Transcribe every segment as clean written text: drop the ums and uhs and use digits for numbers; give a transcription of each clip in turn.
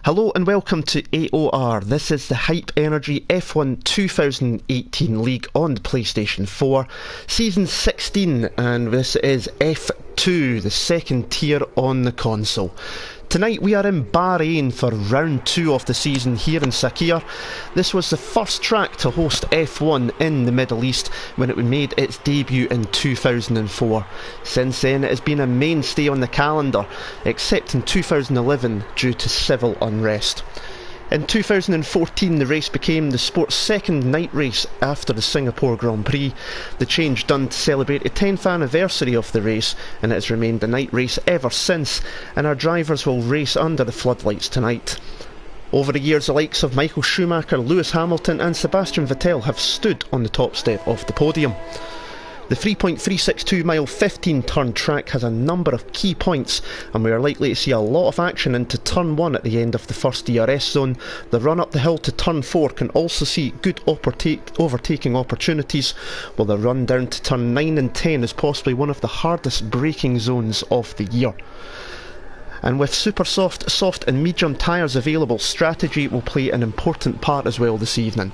Hello and welcome to AOR. This is the Hype Energy F1 2018 League on the PlayStation 4, Season 16, and this is F2, the second tier on the console. Tonight we are in Bahrain for round 2 of the season here in Sakair. This was the first track to host F1 in the Middle East when it made its debut in 2004. Since then it has been a mainstay on the calendar, except in 2011 due to civil unrest. In 2014 the race became the sport's second night race after the Singapore Grand Prix, the change done to celebrate the 10th anniversary of the race, and it has remained a night race ever since, and our drivers will race under the floodlights tonight. Over the years the likes of Michael Schumacher, Lewis Hamilton and Sebastian Vettel have stood on the top step of the podium. The 3.362 mile 15 turn track has a number of key points, and we are likely to see a lot of action into turn 1 at the end of the first DRS zone. The run up the hill to turn 4 can also see good overtaking opportunities, while the run down to turn 9 and 10 is possibly one of the hardest braking zones of the year. And with super soft and medium tyres available, strategy will play an important part as well this evening.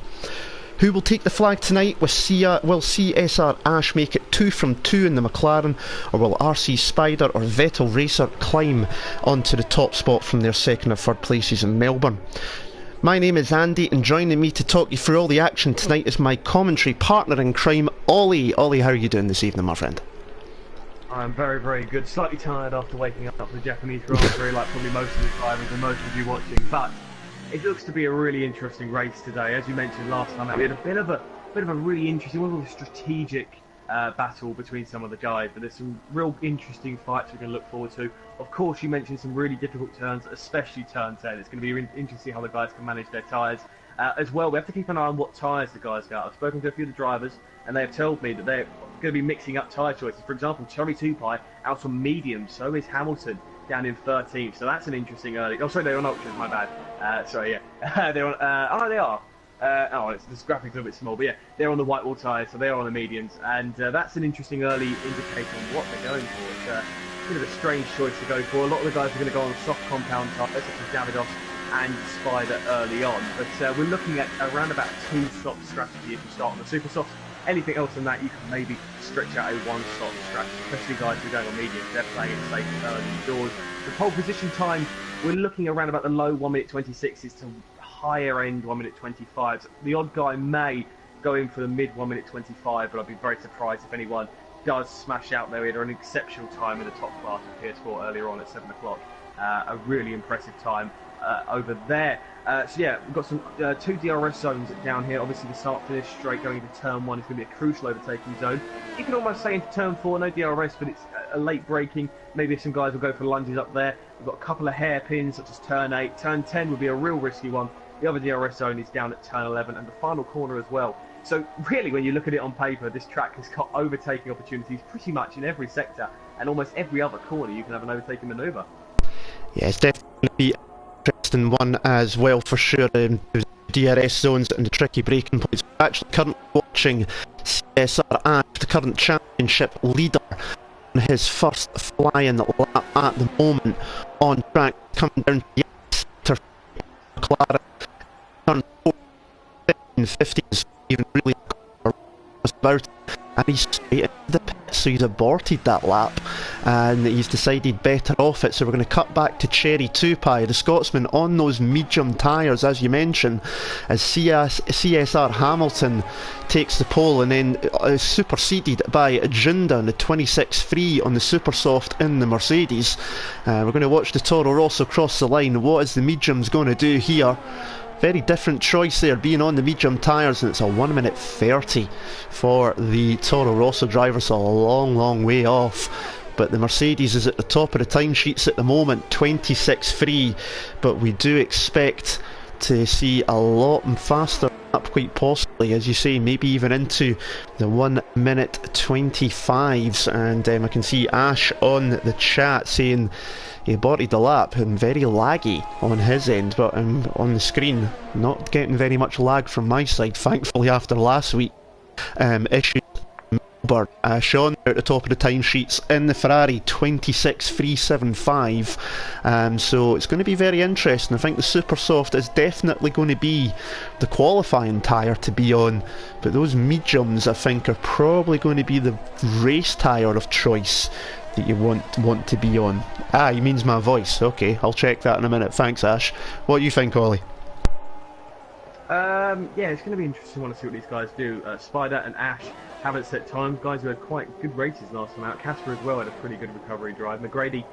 Who will take the flag tonight? Will CSR Ash make it 2 from 2 in the McLaren, or will RC Spider or Vettel Racer climb onto the top spot from their second or third places in Melbourne? My name is Andy, and joining me to talk you through all the action tonight is my commentary partner in crime, Ollie. Ollie, how are you doing this evening, my friend? I'm very, very good. Slightly tired after waking up for the Japanese Grand Prix, like probably most of the drivers and most of you watching, but it looks to be a really interesting race today. As you mentioned last time, we had a bit of a really interesting, one of a strategic battle between some of the guys, but there's some real interesting fights we can look forward to. Of course, you mentioned some really difficult turns, especially turn 10. It's going to be interesting to see how the guys can manage their tyres. As well, we have to keep an eye on what tyres the guys get. I've spoken to a few of the drivers, and they have told me that they're going to be mixing up tyre choices. For example, Cherry Tupai out on medium, so is Hamilton down in 13th, so that's an interesting early. Oh, sorry, they're on ultras, my bad. Sorry, yeah. They're on. Oh, no, they are. This graphic's a little bit small, but yeah, they're on the white wall tyres, so they're on the mediums, and that's an interesting early indicator on what they're going for. It's a bit of a strange choice to go for. A lot of the guys are going to go on soft compound tyres, such as Davidoff and Spider early on, but we're looking at around about a 2-stop strategy if you start on the super softs. Anything else than that, you can maybe stretch out a 1-stop strategy, especially guys who are going on mediums. They're playing it safe early doors. The pole position time, we're looking around about the low 1 minute 26s to higher end 1 minute 25s. The odd guy may go in for the mid 1 minute 25, but I'd be very surprised if anyone does smash out there. We had an exceptional time in the top class of PS4 earlier on at 7 o'clock. A really impressive time over there. So yeah, we've got some 2 DRS zones down here. Obviously the start finish straight going into turn 1 is going to be a crucial overtaking zone. You can almost say into turn 4, no DRS, but it's a late braking. Maybe some guys will go for lunges up there. We've got a couple of hairpins such as turn 8. Turn 10 would be a real risky one. The other DRS zone is down at turn 11 and the final corner as well. So really, when you look at it on paper, this track has got overtaking opportunities pretty much in every sector, and almost every other corner you can have an overtaking manoeuvre. Yeah, it's definitely going to be an interesting one as well, for sure. The DRS zones and the tricky braking points. We're actually currently watching CSR Ash, the current championship leader, on his first flying lap at the moment on track, coming down to the sector. McLaren turn 14, 15 is even really about it, and he's straight into the pit, so he's aborted that lap and he's decided better off it. So we're going to cut back to Cherry Tupai, the Scotsman, on those medium tyres as you mentioned, as CSR Hamilton takes the pole, and then superseded by Jinda in the 26.3 on the super soft in the Mercedes. We're going to watch the Toro Rosso cross the line. What is the mediums going to do here? Very different choice there, being on the medium tyres, and it's a 1 minute 30 for the Toro Rosso driver, so a long way off. But the Mercedes is at the top of the timesheets at the moment, 26.3, but we do expect to see a lot faster up, quite possibly, as you say, maybe even into the 1 minute 25s. And I can see Ash on the chat saying he aborted the lap and very laggy on his end, but on the screen not getting very much lag from my side, thankfully, after last week issues. Wilbur. Sean at the top of the timesheets in the Ferrari 26375. So it's going to be very interesting. I think the Super Soft is definitely going to be the qualifying tyre to be on, but those mediums I think are probably going to be the race tyre of choice that you want to be on. Ah, he means my voice. Okay, I'll check that in a minute. Thanks, Ash. What do you think, Ollie? Yeah, it's going to be interesting. I want to see what these guys do. Spider and Ash haven't set times. Guys who had quite good races last time out. Casper as well had a pretty good recovery drive. McGrady,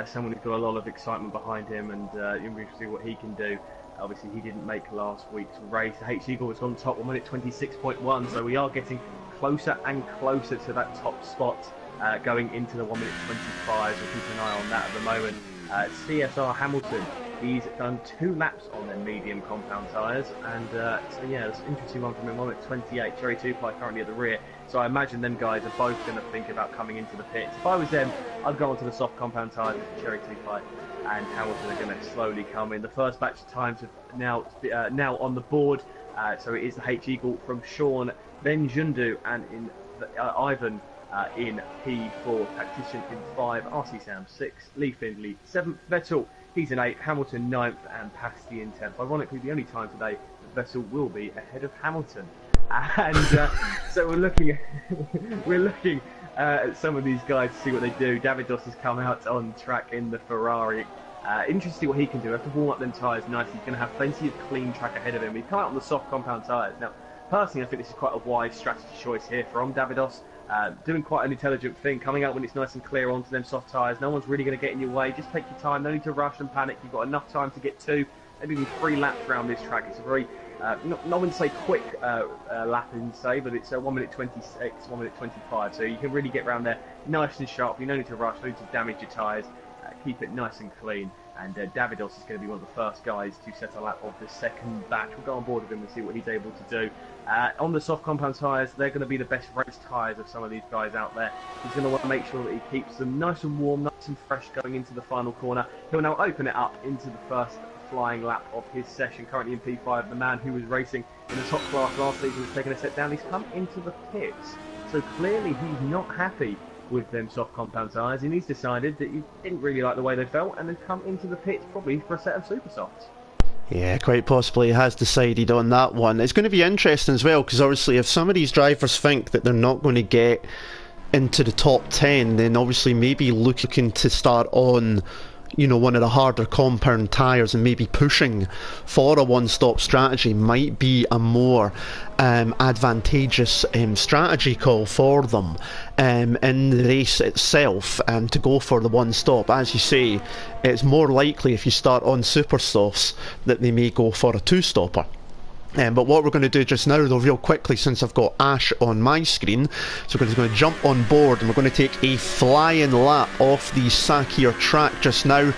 someone who's got a lot of excitement behind him, and you'll be able to see what he can do. Obviously, he didn't make last week's race. H Eagle was on top, 1 minute 26.1, so we are getting closer and closer to that top spot going into the 1 minute 25, so keep an eye on that at the moment. CSR Hamilton, he's done 2 laps on their medium compound tyres, and so yeah, it's an interesting one from him. 1 minute 28, Cherry Tupai currently at the rear, so I imagine them guys are both going to think about coming into the pits. If I was them, I'd go onto the soft compound tyres with Cherry Tupai and Hamilton are going to slowly come in. The first batch of times are now on the board, so it is the H Eagle from Sean, then Jundu, and in Ivan in P4, Tactician in 5, RC Sam 6, Lee Findley 7th, Vettel he's in 8, Hamilton 9th, and Pasty in 10th. Ironically, the only time today that Vettel will be ahead of Hamilton. And so we're looking at some of these guys to see what they do. Davidos has come out on track in the Ferrari. Interesting what he can do. After warm up them tyres nicely, he's going to have plenty of clean track ahead of him. He's come out on the soft compound tyres. Now, personally, I think this is quite a wise strategy choice here from Davidos. Doing quite an intelligent thing, coming out when it's nice and clear onto them soft tyres. No one's really going to get in your way. Just take your time. No need to rush and panic. You've got enough time to get 2, maybe even 3 laps around this track. It's a very, not one to say quick lapping, say, but it's 1 minute 26, 1 minute 25. So you can really get around there nice and sharp. You don't need to rush, no need to damage your tyres. Keep it nice and clean. And Davidos is going to be one of the first guys to set a lap of the second batch. We'll go on board with him and see what he's able to do. On the soft compound tyres, they're going to be the best race tyres of some of these guys out there. He's going to want to make sure that he keeps them nice and warm, nice and fresh going into the final corner. He'll now open it up into the first flying lap of his session. Currently in P5, the man who was racing in the top class last season has taken a step down. He's come into the pits. So clearly he's not happy with them soft compound tyres, and he's decided that he didn't really like the way they felt and has come into the pits probably for a set of super softs. Yeah, quite possibly he has decided on that one. It's going to be interesting as well, because obviously if some of these drivers think that they're not going to get into the top 10, then obviously maybe looking to start on, you know, one of the harder compound tyres and maybe pushing for a one-stop strategy might be a more advantageous strategy call for them in the race itself, to go for the one-stop. As you say, it's more likely if you start on super softs that they may go for a two-stopper. But what we're going to do just now, though, real quickly, since I've got Ash on my screen, so we're just going to jump on board and we're going to take a flying lap off the Sakair track just now,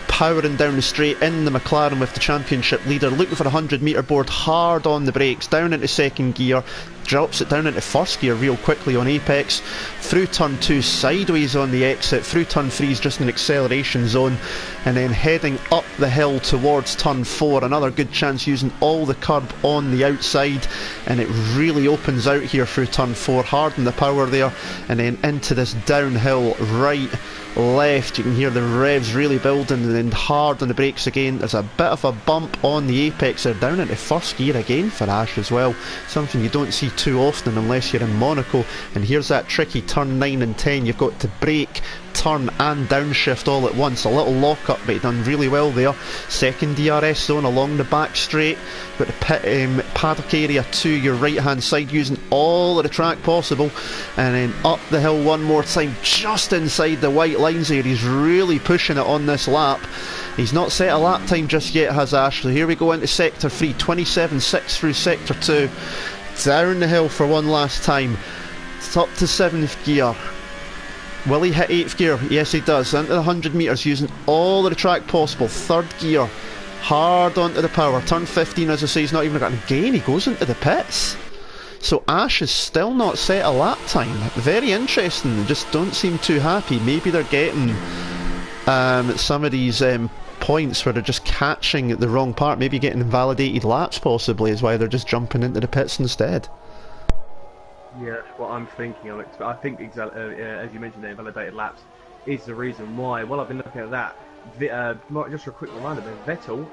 powering down the straight in the McLaren with the championship leader, looking for a 100-metre board, hard on the brakes, down into second gear, drops it down into first gear real quickly on apex, through turn 2 sideways on the exit, through turn 3 is just an acceleration zone, and then heading up the hill towards turn 4, another good chance using all the curb on the outside, and it really opens out here through turn 4, hard on the power there, and then into this downhill right, left. You can hear the revs really building, and then hard on the brakes again. There's a bit of a bump on the apex there, down into first gear again for Ash as well, something you don't see too often unless you're in Monaco. And here's that tricky turn 9 and 10, you've got to brake, turn and downshift all at once. A little lock up, but done really well there. Second DRS zone along the back straight, got the pit, paddock area to your right hand side, using all of the track possible, and then up the hill one more time, just inside the white lines here. He's really pushing it on this lap. He's not set a lap time just yet, has Ash. So here we go into sector 3, 27.6 through sector 2, down the hill for one last time. It's up to 7th gear. Will he hit 8th gear? Yes, he does. Into the 100 metres, using all of the track possible. 3rd gear, hard onto the power. Turn 15, as I say, he's not even got a gain. He goes into the pits. So Ash is still not set a lap time. Very interesting. They just don't seem too happy. Maybe they're getting some of these points where they're just catching the wrong part. Maybe getting invalidated laps possibly is why they're just jumping into the pits instead. Yeah, that's what I'm thinking, Alex. But I think, as you mentioned, the invalidated laps is the reason why. Well, I've been looking at that. Just a quick reminder, Vettel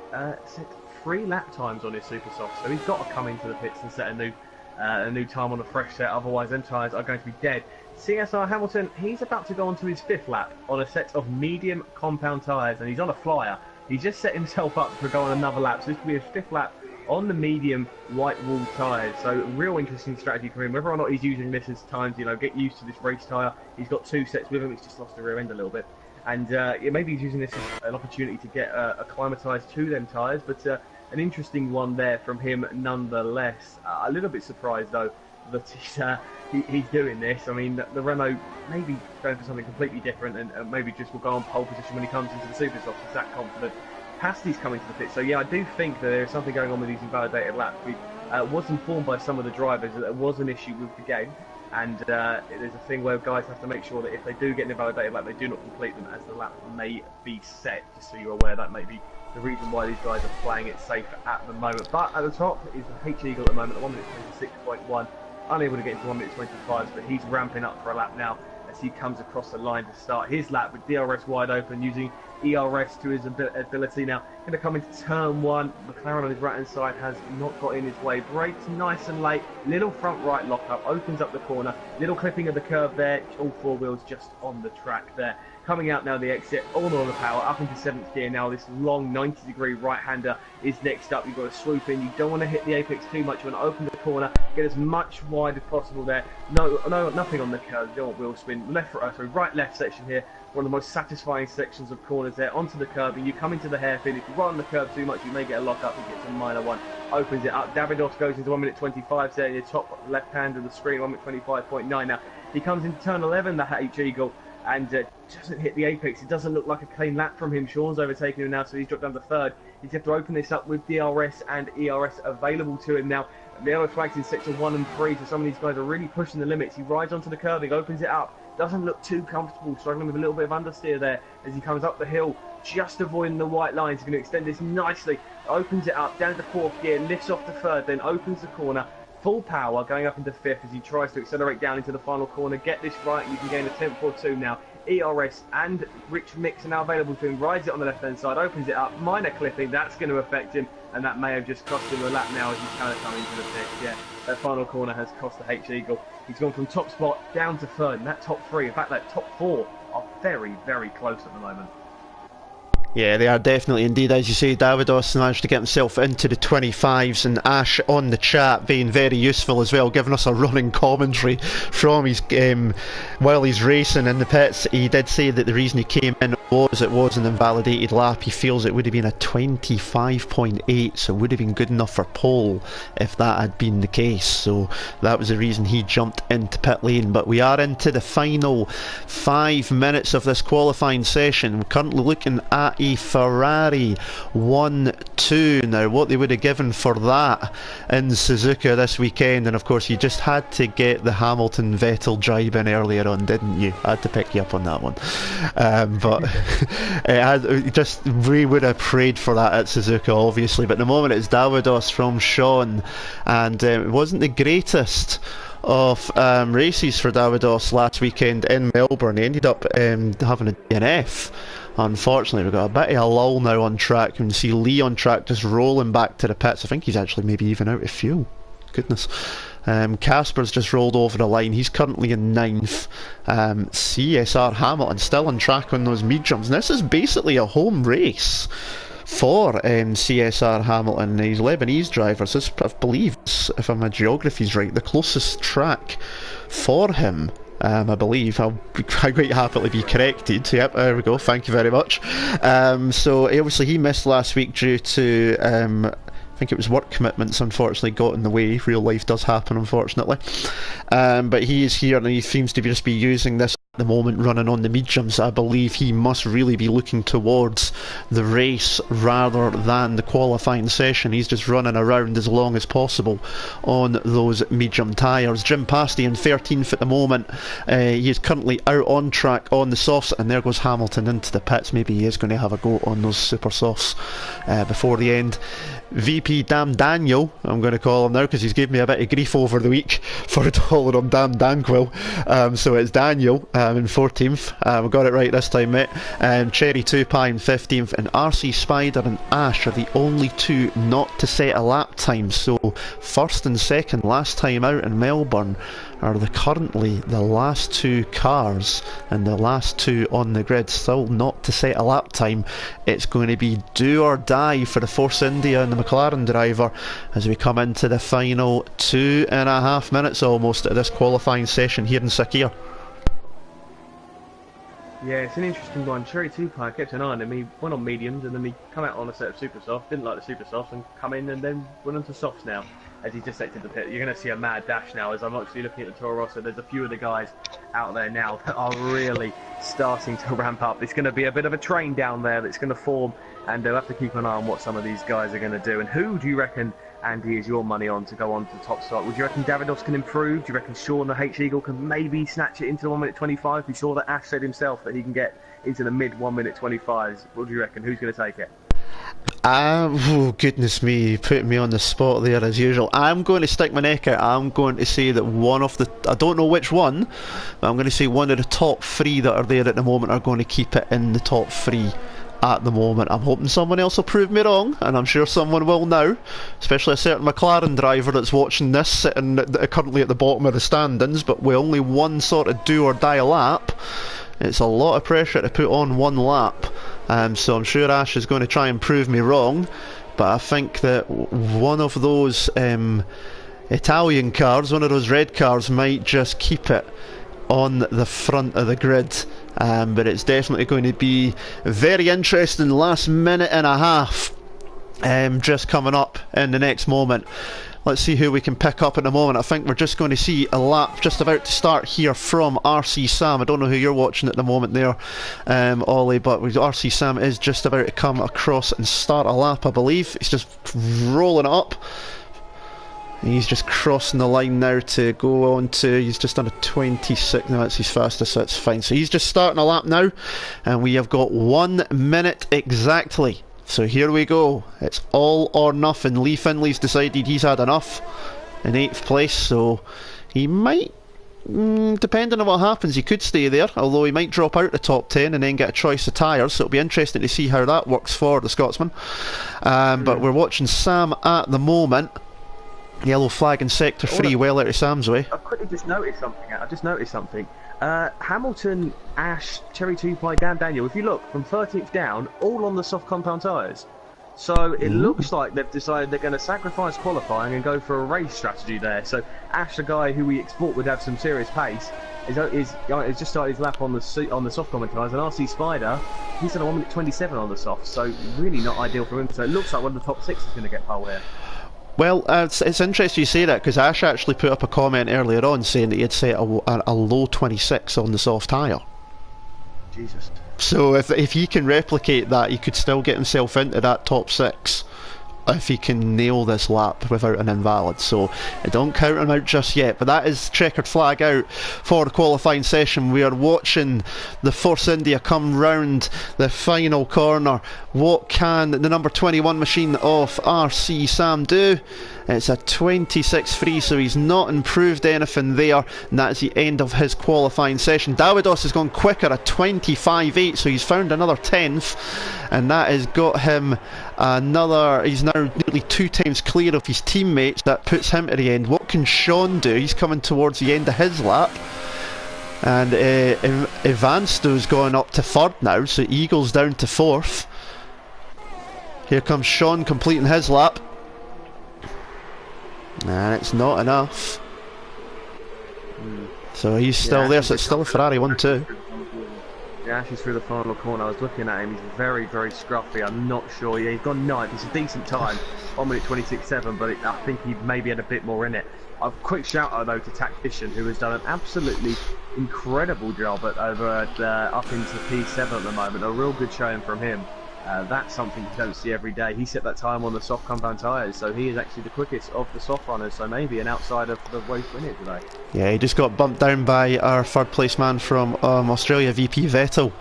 set 3 lap times on his super soft, so he's got to come into the pits and set a new time on a fresh set. Otherwise, them tyres are going to be dead. CSR Hamilton, he's about to go on to his 5th lap on a set of medium compound tyres, and he's on a flyer. He's just set himself up to go on another lap, so this will be his 5th lap on the medium white wall tyres. So real interesting strategy for him. Whether or not he's using this as time to, get used to this race tyre. He's got 2 sets with him. He's just lost the rear end a little bit. And maybe he's using this as an opportunity to get acclimatised to them tyres. But an interesting one there from him nonetheless. A little bit surprised though that he's doing this. I mean, the Renault maybe going for something completely different, and maybe just will go on pole position when he comes into the super soft. He's that confident. Pasty's coming to the pit, so yeah, I do think that there's something going on with these invalidated laps. We was informed by some of the drivers that there was an issue with the game, and there's a thing where guys have to make sure that if they do get an invalidated lap, they do not complete them, as the lap may be set. Just so you're aware, that may be the reason why these guys are playing it safe at the moment. But at the top is the H Eagle at the moment at 1 minute 26.1, unable to get into 1 minute 25s, but he's ramping up for a lap now as he comes across the line to start his lap with DRS wide open, using ERS to his ability. Now going to come into turn 1. McLaren on his right hand side has not got in his way, brakes nice and late, little front right lock up, opens up the corner, little clipping of the curve there, all 4 wheels just on the track there. Coming out now the exit, all on the power, up into 7th gear now. This long 90-degree right-hander is next up. You've got to swoop in. You don't want to hit the apex too much. You want to open the corner, get as much wide as possible there. No, nothing on the curve. You don't want wheel spin. Right-left section here. One of the most satisfying sections of corners there. Onto the curb, and you come into the hairpin. If you run the curb too much, you may get a lock up and get a minor one. Opens it up. Davidos goes into 1 minute 25 there in the top left hand of the screen, 1 minute 25.9 now. He comes into turn 11, the H Eagle, and doesn't hit the apex. It doesn't look like a clean lap from him. Sean's overtaking him now, so he's dropped down to 3rd. He's have to open this up with DRS and ERS available to him now. The yellow flags in sector 1 and 3, so some of these guys are really pushing the limits. He rides onto the curbing, opens it up, doesn't look too comfortable, struggling with a little bit of understeer there as he comes up the hill, just avoiding the white lines. He's going to extend this nicely, opens it up, down to 4th gear, lifts off to 3rd, then opens the corner, full power, going up into 5th as he tries to accelerate down into the final corner. Get this right, you can gain a 10th or 2 now. ERS and Rich Mix are now available to him, rides it on the left hand side, opens it up, minor clipping, that's going to affect him, and that may have just cost him a lap now as he's kind of coming into the pit. Yeah, that final corner has cost the H Eagle. He's gone from top spot down to 3rd, and that top 3, in fact that top 4 are very, very close at the moment. Yeah, they are definitely indeed. As you say, Davidos managed to get himself into the 25s, and Ash on the chat being very useful as well, giving us a running commentary from his while he's racing in the pits. He did say that the reason he came in was it was an invalidated lap. He feels it would have been a 25.8, so it would have been good enough for pole if that had been the case. So that was the reason he jumped into pit lane. But we are into the final 5 minutes of this qualifying session. We're currently looking at a Ferrari 1-2. Now what they would have given for that in Suzuka this weekend, and of course you just had to get the Hamilton Vettel drive in earlier on, didn't you? I had to pick you up on that one. But we would have prayed for that at Suzuka obviously, but at the moment it's Davidos from Sean, and it wasn't the greatest of races for Davidos last weekend in Melbourne. He ended up having a DNF. Unfortunately, we've got a bit of a lull now on track. You can see Lee on track just rolling back to the pits. I think he's actually maybe even out of fuel. Goodness. Casper's just rolled over the line. He's currently in 9th. CSR Hamilton still on track on those mid jumps. And this is basically a home race for CSR Hamilton. He's Lebanese driver, so I believe, if my geography's right, the closest track for him. I believe. I'll quite happily be corrected. Yep, there we go. Thank you very much. So obviously he missed last week due to I think it was work commitments, unfortunately got in the way. Real life does happen, unfortunately. But he is here and he seems to just be using this the moment running on the mediums. I believe he must really be looking towards the race rather than the qualifying session. He's just running around as long as possible on those medium tyres. Jim Pasty in 13th at the moment. He is currently out on track on the softs, and there goes Hamilton into the pits. Maybe he is going to have a go on those super softs before the end. VP Damn Daniel, I'm going to call him now because he's given me a bit of grief over the week for calling him Damn Danquil. So it's Daniel in 14th. We got it right this time, mate. Cherry 2 Pie in 15th, and RC Spider and Ash are the only two not to set a lap time. So first and second last time out in Melbourne are currently the last two cars and the last two on the grid still not to set a lap time. It's going to be do or die for the Force India and the McLaren driver as we come into the final 2.5 minutes almost of this qualifying session here in Sakair. Yeah, it's an interesting one. Cherry 2 Pie kept an eye on him. He went on mediums and then he come out on a set of super soft, didn't like the super softs, and come in and then went on to softs now as he just exited the pit. You're going to see a mad dash now as I'm actually looking at the Toro Rosso. There's a few of the guys out there now that are really starting to ramp up. It's going to be a bit of a train down there that's going to form, and they'll have to keep an eye on what some of these guys are going to do. And who do you reckon, Andy, is your money on to go on to the top spot? Would you reckon Davidos can improve? Do you reckon Sean the H-Eagle can maybe snatch it into the 1 minute 25? We saw that Ash said himself that he can get into the mid 1 minute 25s. What do you reckon? Who's going to take it? Oh goodness me, putting me on the spot there as usual. I'm going to stick my neck out. I'm going to say that one of the, I don't know which one, but I'm going to say one of the top three that are there at the moment are going to keep it in the top three at the moment. I'm hoping someone else will prove me wrong, and I'm sure someone will now, especially a certain McLaren driver that's watching this sitting currently at the bottom of the standings, but with only one sort of do or die lap. It's a lot of pressure to put on one lap, so I'm sure Ash is going to try and prove me wrong, but I think that one of those Italian cars, one of those red cars, might just keep it on the front of the grid. But it's definitely going to be a very interesting last minute and a half just coming up in the next moment. Let's see who we can pick up in a moment. I think we're just going to see a lap just about to start here from RC Sam. I don't know who you're watching at the moment there, Ollie, but RC Sam is just about to come across and start a lap, I believe. He's just rolling it up. He's just crossing the line now to go on to, he's just done a 26, no, that's his fastest, so that's fine. So he's just starting a lap now, and we have got 1 minute exactly. So here we go, it's all or nothing. Lee Finley's decided he's had enough in 8th place, so he might, depending on what happens, he could stay there, although he might drop out the top 10 and then get a choice of tyres, so it'll be interesting to see how that works for the Scotsman. But we're watching Sam at the moment. Yellow flag in sector 3, well out of Sam's way. I've quickly just noticed something. Hamilton, Ash, Cherry 2 Pie, Dan Daniel, if you look, from 13th down, all on the soft compound tyres. So it looks like they've decided they're going to sacrifice qualifying and go for a race strategy there. So Ash, the guy who we expect would have some serious pace, is just started his lap on the soft compound tyres, and RC Spider, he's done a 1 minute 27 on the soft, so really not ideal for him. So it looks like one of the top 6 is going to get pole here. Well, it's interesting you say that, because Ash actually put up a comment earlier on saying that he had set a low 26 on the soft tyre. Jesus. So if he can replicate that, he could still get himself into that top 6 if he can nail this lap without an invalid. So I don't count him out just yet, but that is checkered flag out for the qualifying session. We are watching the Force India come round the final corner. What can the number 21 machine of RC Sam do? It's a 26.3, so he's not improved anything there, and that is the end of his qualifying session. Davidos has gone quicker, a 25.8, so he's found another 10th, and that has got him another, he's now nearly 2 times clear of his teammates. That puts him to the end. What can Sean do? He's coming towards the end of his lap, and Evansto's going up to 3rd now, so Eagle's down to 4th. Here comes Sean completing his lap. And it's not enough. So he's still there, so it's still a Ferrari 1-2. Ashes through the final corner. I was looking at him. He's very, very scruffy. I'm not sure. Yeah, he's gone ninth. It's a decent time. 1:26.7, but I think he maybe had a bit more in it. A quick shout out though to Tactician, who has done an absolutely incredible job up into P7 at the moment. A real good showing from him. That's something you don't see every day. He set that time on the soft compound tyres, so he is actually the quickest of the soft runners, so maybe an outsider for the race winner today. Yeah, he just got bumped down by our third place man from Australia, VP Vettel.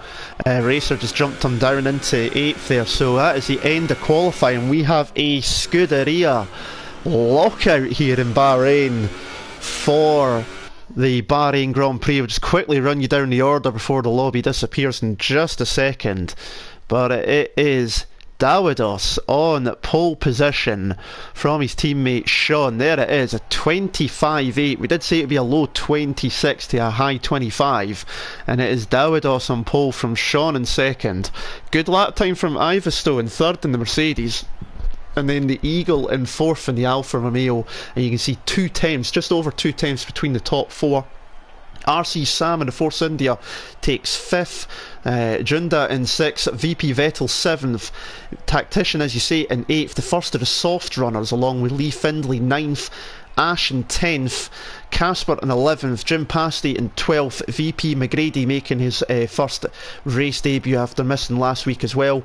Racer just jumped him down into 8th there, so that is the end of qualifying. We have a Scuderia lockout here in Bahrain for the Bahrain Grand Prix. We'll just quickly run you down the order before the lobby disappears in just a second. But it is Dawidos on pole position from his teammate Sean. There it is, a 25.8. We did say it would be a low 26 to a high 25. And it is Dawidos on pole from Sean in second. Good lap time from Ivisto in third in the Mercedes. And then the Eagle in fourth in the Alfa Romeo. And you can see 2 tenths, just over 2 tenths between the top 4. RC Sam in the Force India takes 5th, Junda in 6th, VP Vettel 7th, Tactician as you say in 8th, the first of the soft runners along with Lee Findlay 9th, Ash in 10th, Casper in 11th, Jim Pasty in 12th, VP McGrady making his first race debut after missing last week as well.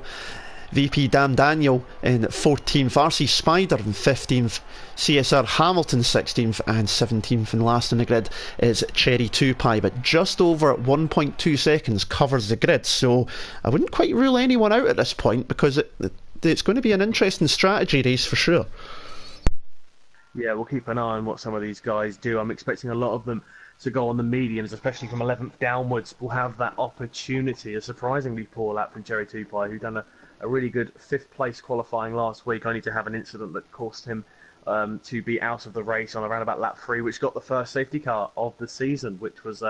VP Dan Daniel in 14th, RC Spider in 15th, CSR Hamilton 16th, and 17th and last in the grid is Cherry 2 Pie, but just over 1.2 seconds covers the grid, so I wouldn't quite rule anyone out at this point because it's going to be an interesting strategy race for sure. Yeah, we'll keep an eye on what some of these guys do. I'm expecting a lot of them to go on the mediums, especially from 11th downwards. We'll have that opportunity. A surprisingly poor lap from Cherry 2 Pie, who done a really good 5th place qualifying last week, only to have an incident that cost him to be out of the race on around about lap 3, which got the first safety car of the season, which was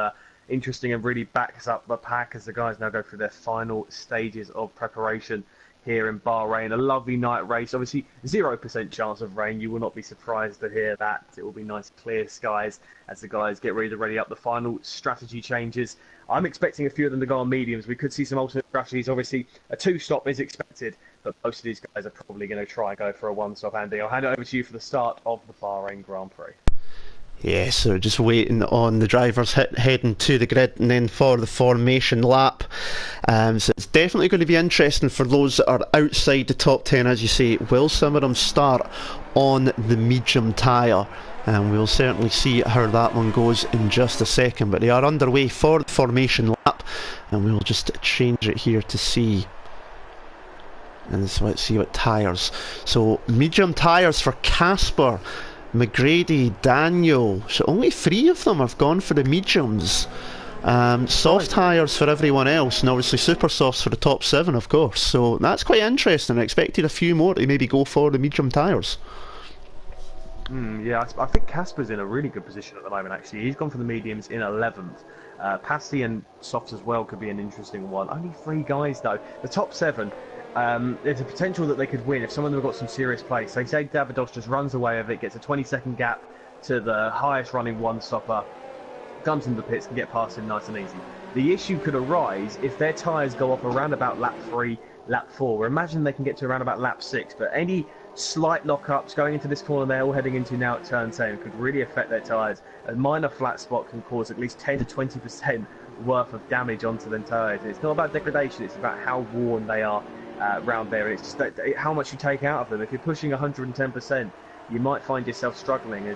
interesting and really backs up the pack as the guys now go through their final stages of preparation here in Bahrain. A lovely night race, obviously 0% chance of rain. You will not be surprised to hear that. It will be nice clear skies as the guys get ready to ready up the final strategy changes. I'm expecting a few of them to go on mediums. We could see some alternate strategies. Obviously a 2-stop is expected, but most of these guys are probably going to try and go for a 1-stop. Andy, I'll hand it over to you for the start of the Bahrain Grand Prix. Yeah, so just waiting on the drivers heading to the grid and then for the formation lap. So it's definitely going to be interesting for those that are outside the top 10, as you say. Will some of them start on the medium tyre? And we'll certainly see how that one goes in just a second. But they are underway for the formation lap, and we'll just change it here to see. And so let's see what tyres. So medium tyres for Casper, McGrady, Daniel. So only 3 of them have gone for the mediums. Soft tyres for everyone else, and obviously super softs for the top 7, of course. So that's quite interesting. I expected a few more to maybe go for the medium tyres. Yeah, I think Casper's in a really good position at the moment, actually. He's gone for the mediums in 11th. Pasty and softs as well could be an interesting one. Only 3 guys, though. The top 7, there's a potential that they could win if some of them have got some serious pace. They say Davidos just runs away with it, gets a 20-second gap to the highest running 1-stopper, comes into the pits and get past him nice and easy. The issue could arise if their tyres go up around about lap 3, lap 4. Imagine they can get to around about lap 6, but any slight lock-ups going into this corner they're all heading into now at turn 10 could really affect their tyres. A minor flat spot can cause at least 10 to 20% worth of damage onto their tyres. It's not about degradation, it's about how worn they are round there. It's just how much you take out of them. If you're pushing 110%, you might find yourself struggling.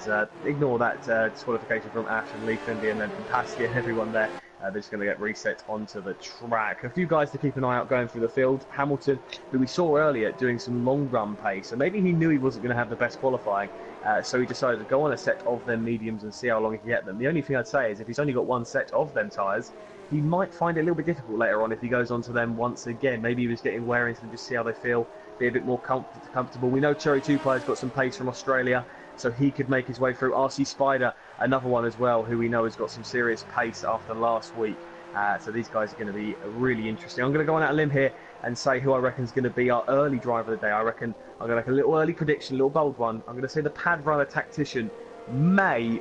Ignore that disqualification from Ash and Lee Findlay, and then from Pasty and everyone there. They're just going to get reset onto the track. A few guys to keep an eye out going through the field. Hamilton, who we saw earlier doing some long run pace, so maybe he knew he wasn't going to have the best qualifying, so he decided to go on a set of them mediums and see how long he can get them. The only thing I'd say is if he's only got one set of them tyres, he might find it a little bit difficult later on if he goes onto them once again. Maybe he was getting wear into them, just see how they feel, be a bit more comfortable. We know Cherry 2 Pie's got some pace from Australia, so he could make his way through. RC Spider, another one as well, who we know has got some serious pace after last week. So these guys are going to be really interesting. I'm going to go on out a limb here and say who I reckon is going to be our early driver of the day. I reckon I'm going to make a little early prediction, a little bold one. I'm going to say the pad runner Tactician may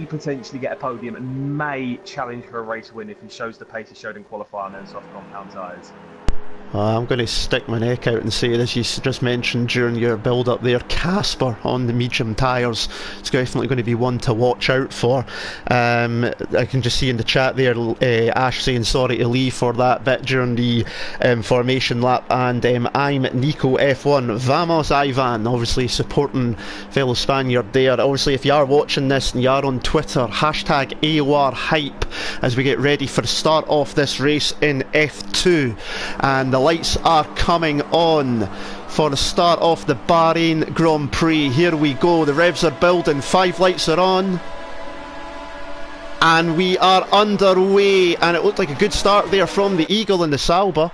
potentially get a podium and may challenge for a race win if he shows the pace he showed in qualifying and soft compound tyres. I'm going to stick my neck out and say, as you just mentioned during your build-up there, Casper on the medium tyres. It's definitely going to be one to watch out for. I can just see in the chat there, Ash saying sorry to leave for that bit during the formation lap, and I'm Nico F1. Vamos Ivan, obviously supporting fellow Spaniard there. Obviously, if you are watching this and you are on Twitter, hashtag AOR hype as we get ready for the start of this race in F2. And the lights are coming on for the start of the Bahrain Grand Prix. Here we go, the revs are building, 5 lights are on. And we are underway, and it looked like a good start there from the Eagle and the Sauber,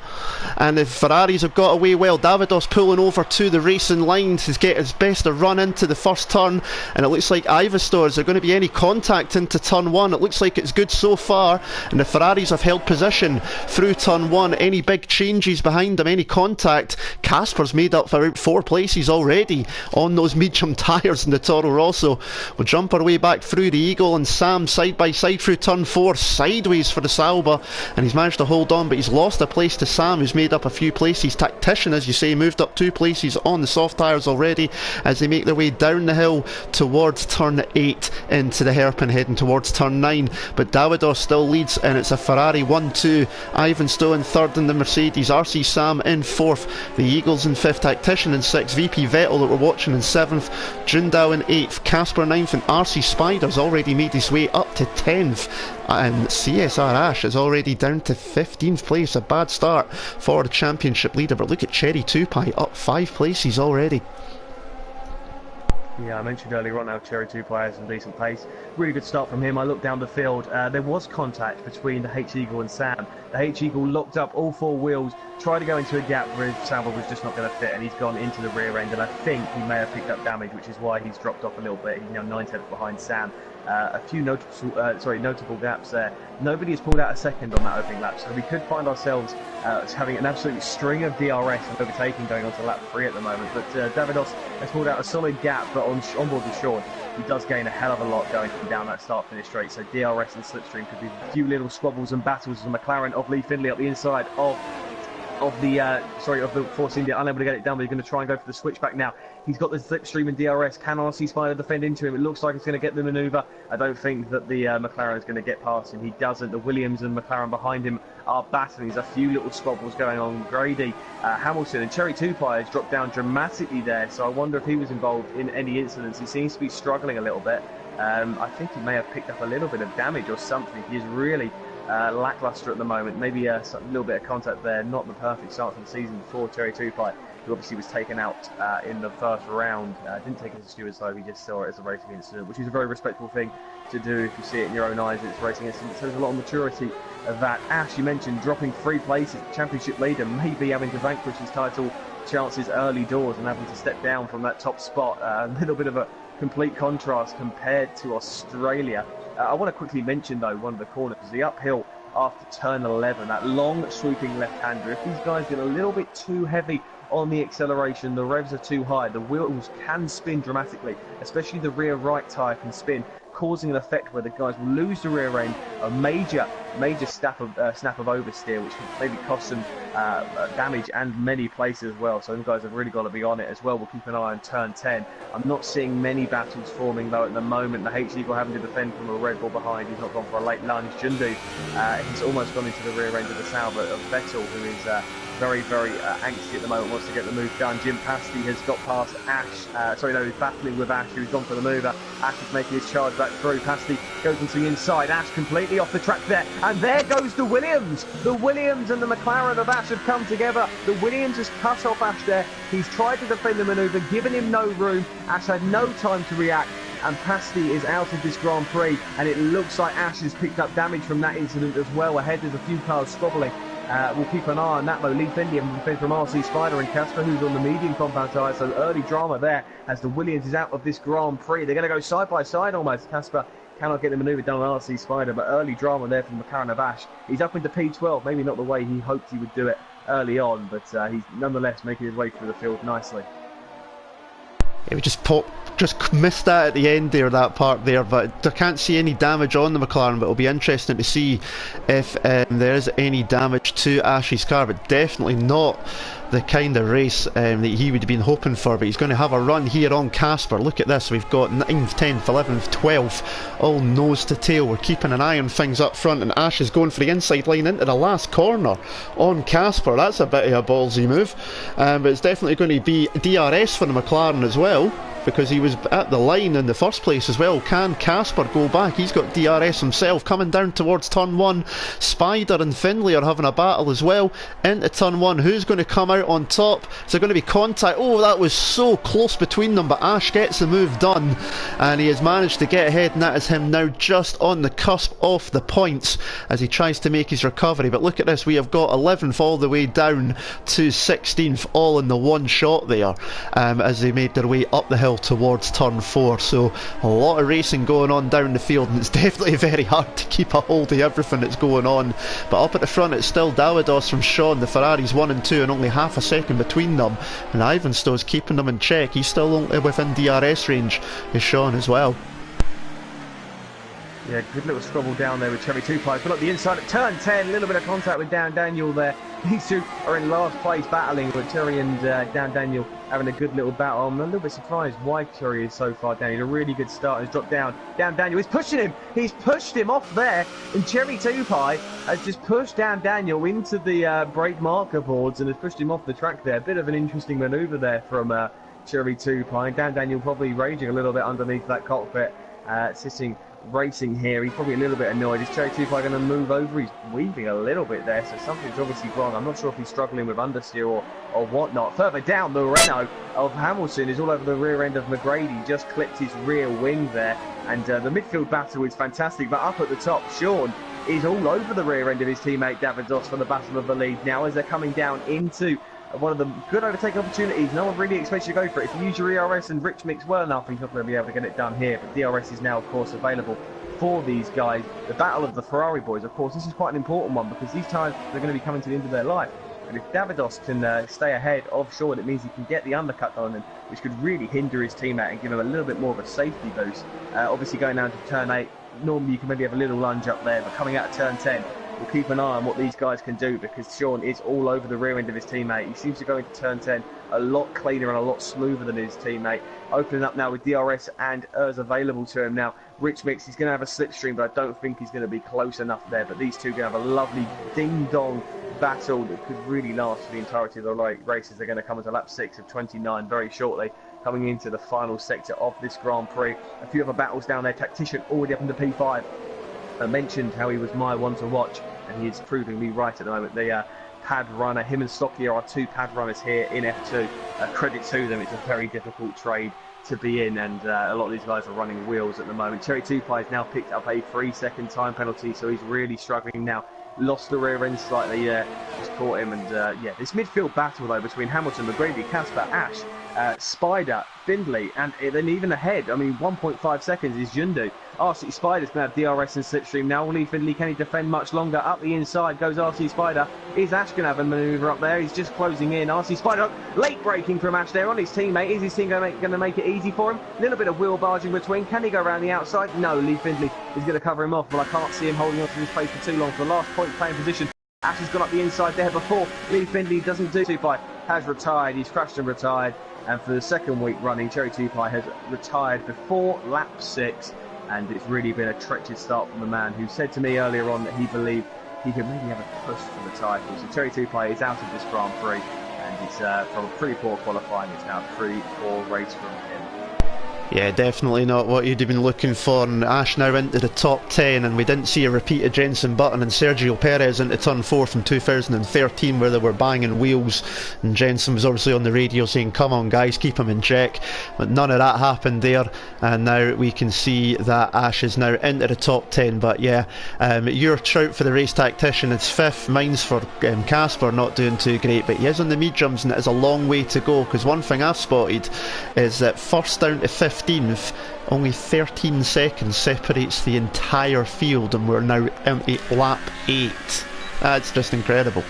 and the Ferraris have got away well. Davidos pulling over to the racing line to get his best to run into the first turn, and it looks like Ivastor, is there going to be any contact into turn 1? It looks like it's good so far, and the Ferraris have held position through turn 1. Any big changes behind them, any contact? Casper's made up for about 4 places already on those medium tyres in the Toro Rosso. We'll jump our way back through the Eagle and Sam side by side through turn 4, sideways for the Sauber, and he's managed to hold on, but he's lost a place to Sam, who's made up a few places. Tactician, as you say, moved up 2 places on the soft tyres already as they make their way down the hill towards turn 8 into the hairpin, heading towards turn 9, but Davidos still leads, and it's a Ferrari 1-2, Ivan Stowe in 3rd in the Mercedes, RC Sam in 4th, the Eagles in 5th, Tactician in 6th, VP Vettel that we're watching in 7th, Jundao in 8th, Casper 9th, and RC Spider's already made his way up to 10th, and CSR Ash is already down to 15th place. A bad start for the championship leader, but look at Cherry 2Pie up 5 places already. Yeah, I mentioned earlier on how Cherry 2Pie has some decent pace. Really good start from him. I looked down the field. There was contact between the H-Eagle and Sam. The H-Eagle locked up all 4 wheels, tried to go into a gap where his Sauber was just not going to fit, and he's gone into the rear end, and I think he may have picked up damage, which is why he's dropped off a little bit. He's now 9/10 behind Sam. A few notable gaps there. Nobody has pulled out a second on that opening lap, so we could find ourselves having an absolute string of DRS and overtaking going on to lap 3 at the moment. But Davidos has pulled out a solid gap, but on board with Sean, he does gain a hell of a lot going down that start-finish straight. So DRS and slipstream could be a few little squabbles and battles as the McLaren of Lee Findlay up the inside of the Force India, unable to get it done, but he's going to try and go for the switchback now. He's got the slipstream and DRS. Can RC Spider defend into him? It looks like he's going to get the manoeuvre. I don't think that the McLaren is going to get past him. He doesn't. The Williams and McLaren behind him are battling. There's a few little squabbles going on. Grady, Hamilton, and Cherry 2Pie has dropped down dramatically there, so I wonder if he was involved in any incidents. He seems to be struggling a little bit. I think he may have picked up a little bit of damage or something. He is really lackluster at the moment. Maybe a little bit of contact there. Not the perfect start for the season for Cherry 2Pie, who obviously was taken out in the first round. Didn't take it to stewards though, he just saw it as a racing incident, which is a very respectable thing to do if you see it in your own eyes. It's a racing incident, so there's a lot of maturity of that. Ash, you mentioned dropping 3 places, championship leader, maybe having to vanquish his title chances early doors and having to step down from that top spot. A little bit of a complete contrast compared to Australia. I want to quickly mention though one of the corners, the uphill after turn 11, that long sweeping left-hander. If these guys get a little bit too heavy on the acceleration, the revs are too high, the wheels can spin dramatically, especially the rear right tyre can spin, causing an effect where the guys will lose the rear end, a major snap of oversteer, which can maybe cost them damage and many places as well. So the guys have really got to be on it as well. We'll keep an eye on turn 10. I'm not seeing many battles forming though at the moment. The H-Eagle having to defend from a Red Bull behind. He's not gone for a late lunge. Jundu, he's almost gone into the rear end of the Sauber of Vettel, who is very angsty at the moment, wants to get the move done. Jim Pasty has got past Ash, he's battling with Ash, who's gone for the mover. Ash is making his charge back through. Pasty goes into the inside. Ash completely off the track there, and there goes the Williams. The Williams and the McLaren of Ash have come together. The Williams has cut off Ash there. He's tried to defend the manoeuvre, given him no room. Ash had no time to react, and Pasty is out of this Grand Prix, and it looks like Ash has picked up damage from that incident as well. Ahead there's a few cars squabbling. We'll keep an eye on that though. Lee Findlay having defend from RC Spider and Casper, who's on the medium compound tyre, so early drama there as the Williams is out of this Grand Prix. They're going to go side by side almost. Casper cannot get the manoeuvre done on RC Spider, but early drama there from McLaren of Ash. He's up into P12, maybe not the way he hoped he would do it early on, but he's nonetheless making his way through the field nicely. Yeah, we just just missed that at the end there, that part there, but I can't see any damage on the McLaren, but it'll be interesting to see if there is any damage to Ash's car, but definitely not the kind of race that he would have been hoping for. But he's going to have a run here on Casper. Look at this, we've got 9th, 10th, 11th, 12th, all nose to tail. We're keeping an eye on things up front, and Ash is going for the inside line into the last corner on Casper. That's a bit of a ballsy move, but it's definitely going to be DRS for the McLaren as well, because he was at the line in the first place as well. Can Casper go back? He's got DRS himself coming down towards turn 1. Spider and Findlay are having a battle as well into turn 1. Who's going to come out on top? Is there going to be contact? Oh, that was so close between them, but Ash gets the move done and he has managed to get ahead, and that is him now just on the cusp of the points as he tries to make his recovery. But look at this, we have got 11th all the way down to 16th all in the one shot there, as they made their way up the hill towards turn 4. So a lot of racing going on down the field, and it's definitely very hard to keep a hold of everything that's going on. But up at the front it's still Davidos from Sean, the Ferraris 1 and 2, and only half a second between them, and Ivanstow's keeping them in check. He's still only within DRS range is Sean as well. Yeah, good little struggle down there with Cherry 2 Pies. But look, the inside at turn 10, a little bit of contact with Dan Daniel there. These two are in last place battling, with Cherry and Dan Daniel having a good little battle. I'm a little bit surprised why Cherry is so far down. He's a really good start. He's dropped down. Dan Daniel is pushing him. He's pushed him off there. And Cherry 2 Pie has just pushed Dan Daniel into the brake marker boards and has pushed him off the track there. A bit of an interesting manoeuvre there from Cherry 2 Pie. Dan Daniel probably raging a little bit underneath that cockpit, sitting racing here. He's probably a little bit annoyed. Is Cherry 2 Pie going to move over? He's weaving a little bit there, so something's obviously wrong. I'm not sure if he's struggling with understeer or whatnot. Further down, the Renault of Hamilton is all over the rear end of McGrady. Just clipped his rear wing there, and the midfield battle is fantastic. But up at the top, Sean is all over the rear end of his teammate Davidos for the battle of the lead now, as they're coming down into one of the good overtaking opportunities. No one really expects you to go for it. If you use your ERS and Rich mix well enough, he's not going to be able to get it done here. But DRS is now, of course, available for these guys. The battle of the Ferrari boys, of course, this is quite an important one, because these tyres are going to be coming to the end of their life. And if Davidos can stay ahead of Sean, it means he can get the undercut on him, which could really hinder his teammate and give him a little bit more of a safety boost. Obviously, going down to turn 8, normally you can maybe have a little lunge up there, but coming out of turn 10, we'll keep an eye on what these guys can do, because Sean is all over the rear end of his teammate. He seems to go into turn 10 a lot cleaner and a lot smoother than his teammate. Opening up now with DRS and ERS available to him now. Rich Mix, he's going to have a slipstream, but I don't think he's going to be close enough there. But these two are going to have a lovely ding-dong battle that could really last for the entirety of the races. They're going to come into lap 6 of 29 very shortly, coming into the final sector of this Grand Prix. A few other battles down there. Tactician already up into P5. I mentioned how he was my one to watch, and he is proving me right at the moment. The pad runner, him and Sakair are two pad runners here in F2. Credit to them, it's a very difficult trade to be in, and a lot of these guys are running wheels at the moment. Cherry 2 Pie has now picked up a 3-second time penalty, so he's really struggling now. Lost the rear end slightly, just caught him, and yeah, this midfield battle though between Hamilton, McGrady, Casper, Ash, Spider, Findlay, and then even ahead, I mean 1.5 seconds is Jundu. RC Spider's going to have DRS and slipstream now. Lee Findlay, can he defend much longer? Up the inside goes RC Spider. Is Ash going to have a manoeuvre up there? He's just closing in. RC Spider, late braking from Ash there on his teammate. Is his team going to make it easy for him? A little bit of wheel barging between. Can he go around the outside? No, Lee Findlay is going to cover him off, but I can't see him holding on to his place for too long. For the last point playing position, Ash has gone up the inside there before. Lee Findlay doesn't do 2 Pie, has retired. He's crashed and retired. And for the second week running, Cherry 2 Pie has retired before lap 6. And it's really been a treacherous start from the man who said to me earlier on that he believed he could maybe have a push for the title. So Cherry 2 Pie is out of this Grand Prix, and it's from a pretty poor qualifying. It's now a pretty poor race from him. Yeah, definitely not what you'd have been looking for. And Ash now into the top 10, and we didn't see a repeat of Jenson Button and Sergio Perez into turn 4 from 2013, where they were banging wheels, and Jenson was obviously on the radio saying, come on guys, keep him in check, but none of that happened there. And now we can see that Ash is now into the top 10. But yeah, your shout for the race tactician is 5th, mine's for Casper, not doing too great, but he is on the mediums, and it is a long way to go, because one thing I've spotted is that first down to 15th, only 13 seconds separates the entire field, and we're now into lap 8. That's just incredible.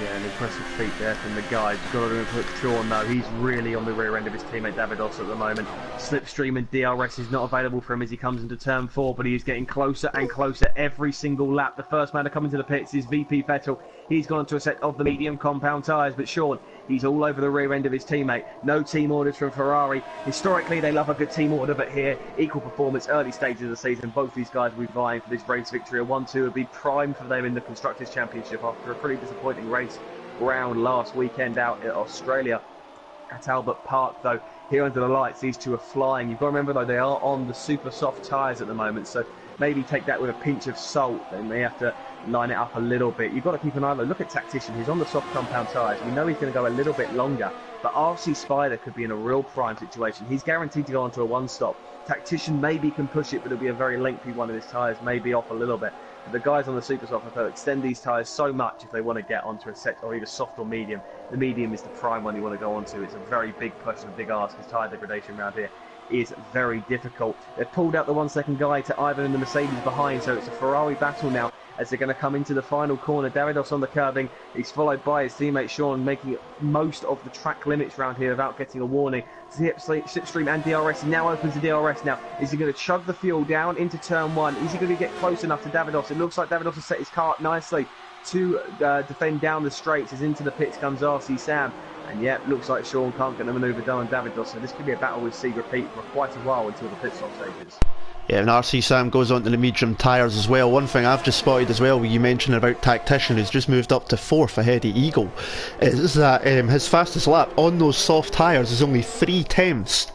Yeah, an impressive feat there from the guys. You've got to put Sean though. He's really on the rear end of his teammate Davidos at the moment. Slipstream and DRS is not available for him as he comes into turn 4, but he is getting closer and closer every single lap. The first man to come into the pits is VP Vettel. He's gone to a set of the medium compound tyres, but Sean, he's all over the rear end of his teammate. No team orders from Ferrari. Historically, they love a good team order, but here, equal performance, early stages of the season. Both these guys will be vying for this race victory. A 1-2 would be prime for them in the Constructors' Championship after a pretty disappointing race round last weekend out in Australia at Albert Park, though. Here under the lights, these two are flying. You've got to remember, though, they are on the super soft tyres at the moment, so maybe take that with a pinch of salt. They may have to line it up a little bit. You've got to keep an eye on. Look at Tactician. He's on the soft compound tyres. We know he's going to go a little bit longer, but RC Spider could be in a real prime situation. He's guaranteed to go onto a one-stop. Tactician maybe can push it, but it'll be a very lengthy one, and his tyres may be off a little bit. But the guys on the super soft have to extend these tyres so much if they want to get onto a set, or either soft or medium. The medium is the prime one you want to go onto. It's a very big push and a big ask, because tyre degradation around here is very difficult. They've pulled out the 1 second guy to Ivan and the Mercedes behind, so it's a Ferrari battle now as they're going to come into the final corner. Davidos on the curbing. He's followed by his teammate Sean, making most of the track limits around here without getting a warning. Slipstream and DRS now opens the DRS now. Is he going to chug the fuel down into turn 1? Is he going to get close enough to Davidos? It looks like Davidos has set his car up nicely to defend down the straights. As into the pits comes RC Sam. And yet, looks like Sean can't get the manoeuvre done on Davidos, so this could be a battle we see repeat for quite a while until the pit stop stages. Yeah, and RC Sam goes on to the medium tyres as well. One thing I've just spotted as well, you mentioned about Tactician, who's just moved up to 4th ahead of Eagle, is that his fastest lap on those soft tyres is only 3/10.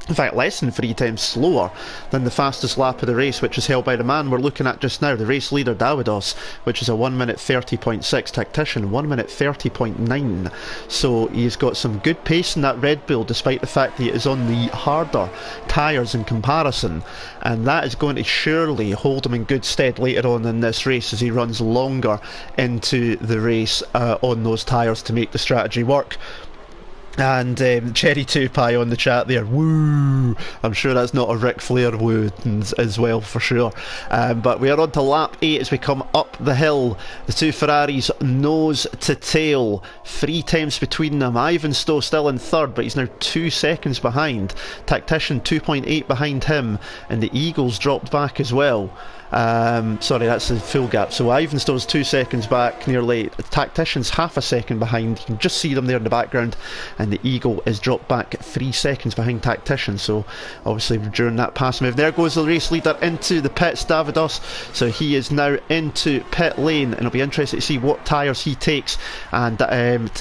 In fact, less than 3 times slower than the fastest lap of the race, which is held by the man we're looking at just now, the race leader Davidos, which is a 1 minute 30.6. Tactician 1 minute 30.9. So he's got some good pace in that Red Bull, despite the fact that he is on the harder tyres in comparison, and that is going to surely hold him in good stead later on in this race as he runs longer into the race on those tyres to make the strategy work. And Cherry 2 Pie on the chat there, woo! I'm sure that's not a Ric Flair woo as well, for sure. But we are on to lap 8 as we come up the hill. The two Ferraris nose to tail, 3 times between them. Ivanstow still in 3rd, but he's now 2 seconds behind. Tactician 2.8 behind him, and the Eagles dropped back as well. Sorry, that's the full gap. So Ivanstow's 2 seconds back nearly. Tactician's half a second behind. You can just see them there in the background. And the Eagle is dropped back 3 seconds behind Tactician. So obviously during that pass move, there goes the race leader into the pits, Davidos. So he is now into pit lane, and it'll be interesting to see what tyres he takes. And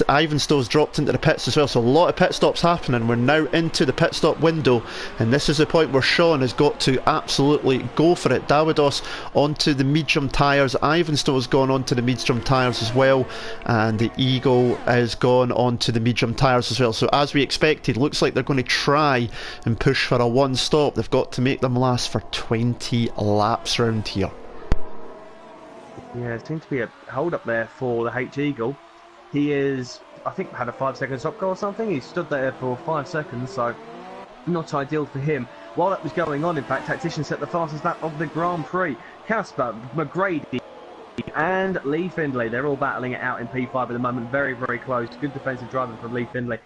Ivanstow's dropped into the pits as well. So a lot of pit stops happening. We're now into the pit stop window, and this is the point where Sean has got to absolutely go for it. Davidos onto the medium tyres. Ivanstow has gone onto the medium tyres as well, and the Eagle has gone onto the medium tyres as well. So as we expected, looks like they're going to try and push for a one stop. They've got to make them last for 20 laps round here. Yeah, it seems to be a hold up there for the H Eagle. He is, I think, had a 5-second stop go or something. He stood there for 5 seconds, so not ideal for him. While that was going on, in fact, Tactician set the fastest lap of the Grand Prix. Casper, McGrady and Lee Findlay, they're all battling it out in P5 at the moment. Very, very close. Good defensive driving from Lee Findlay.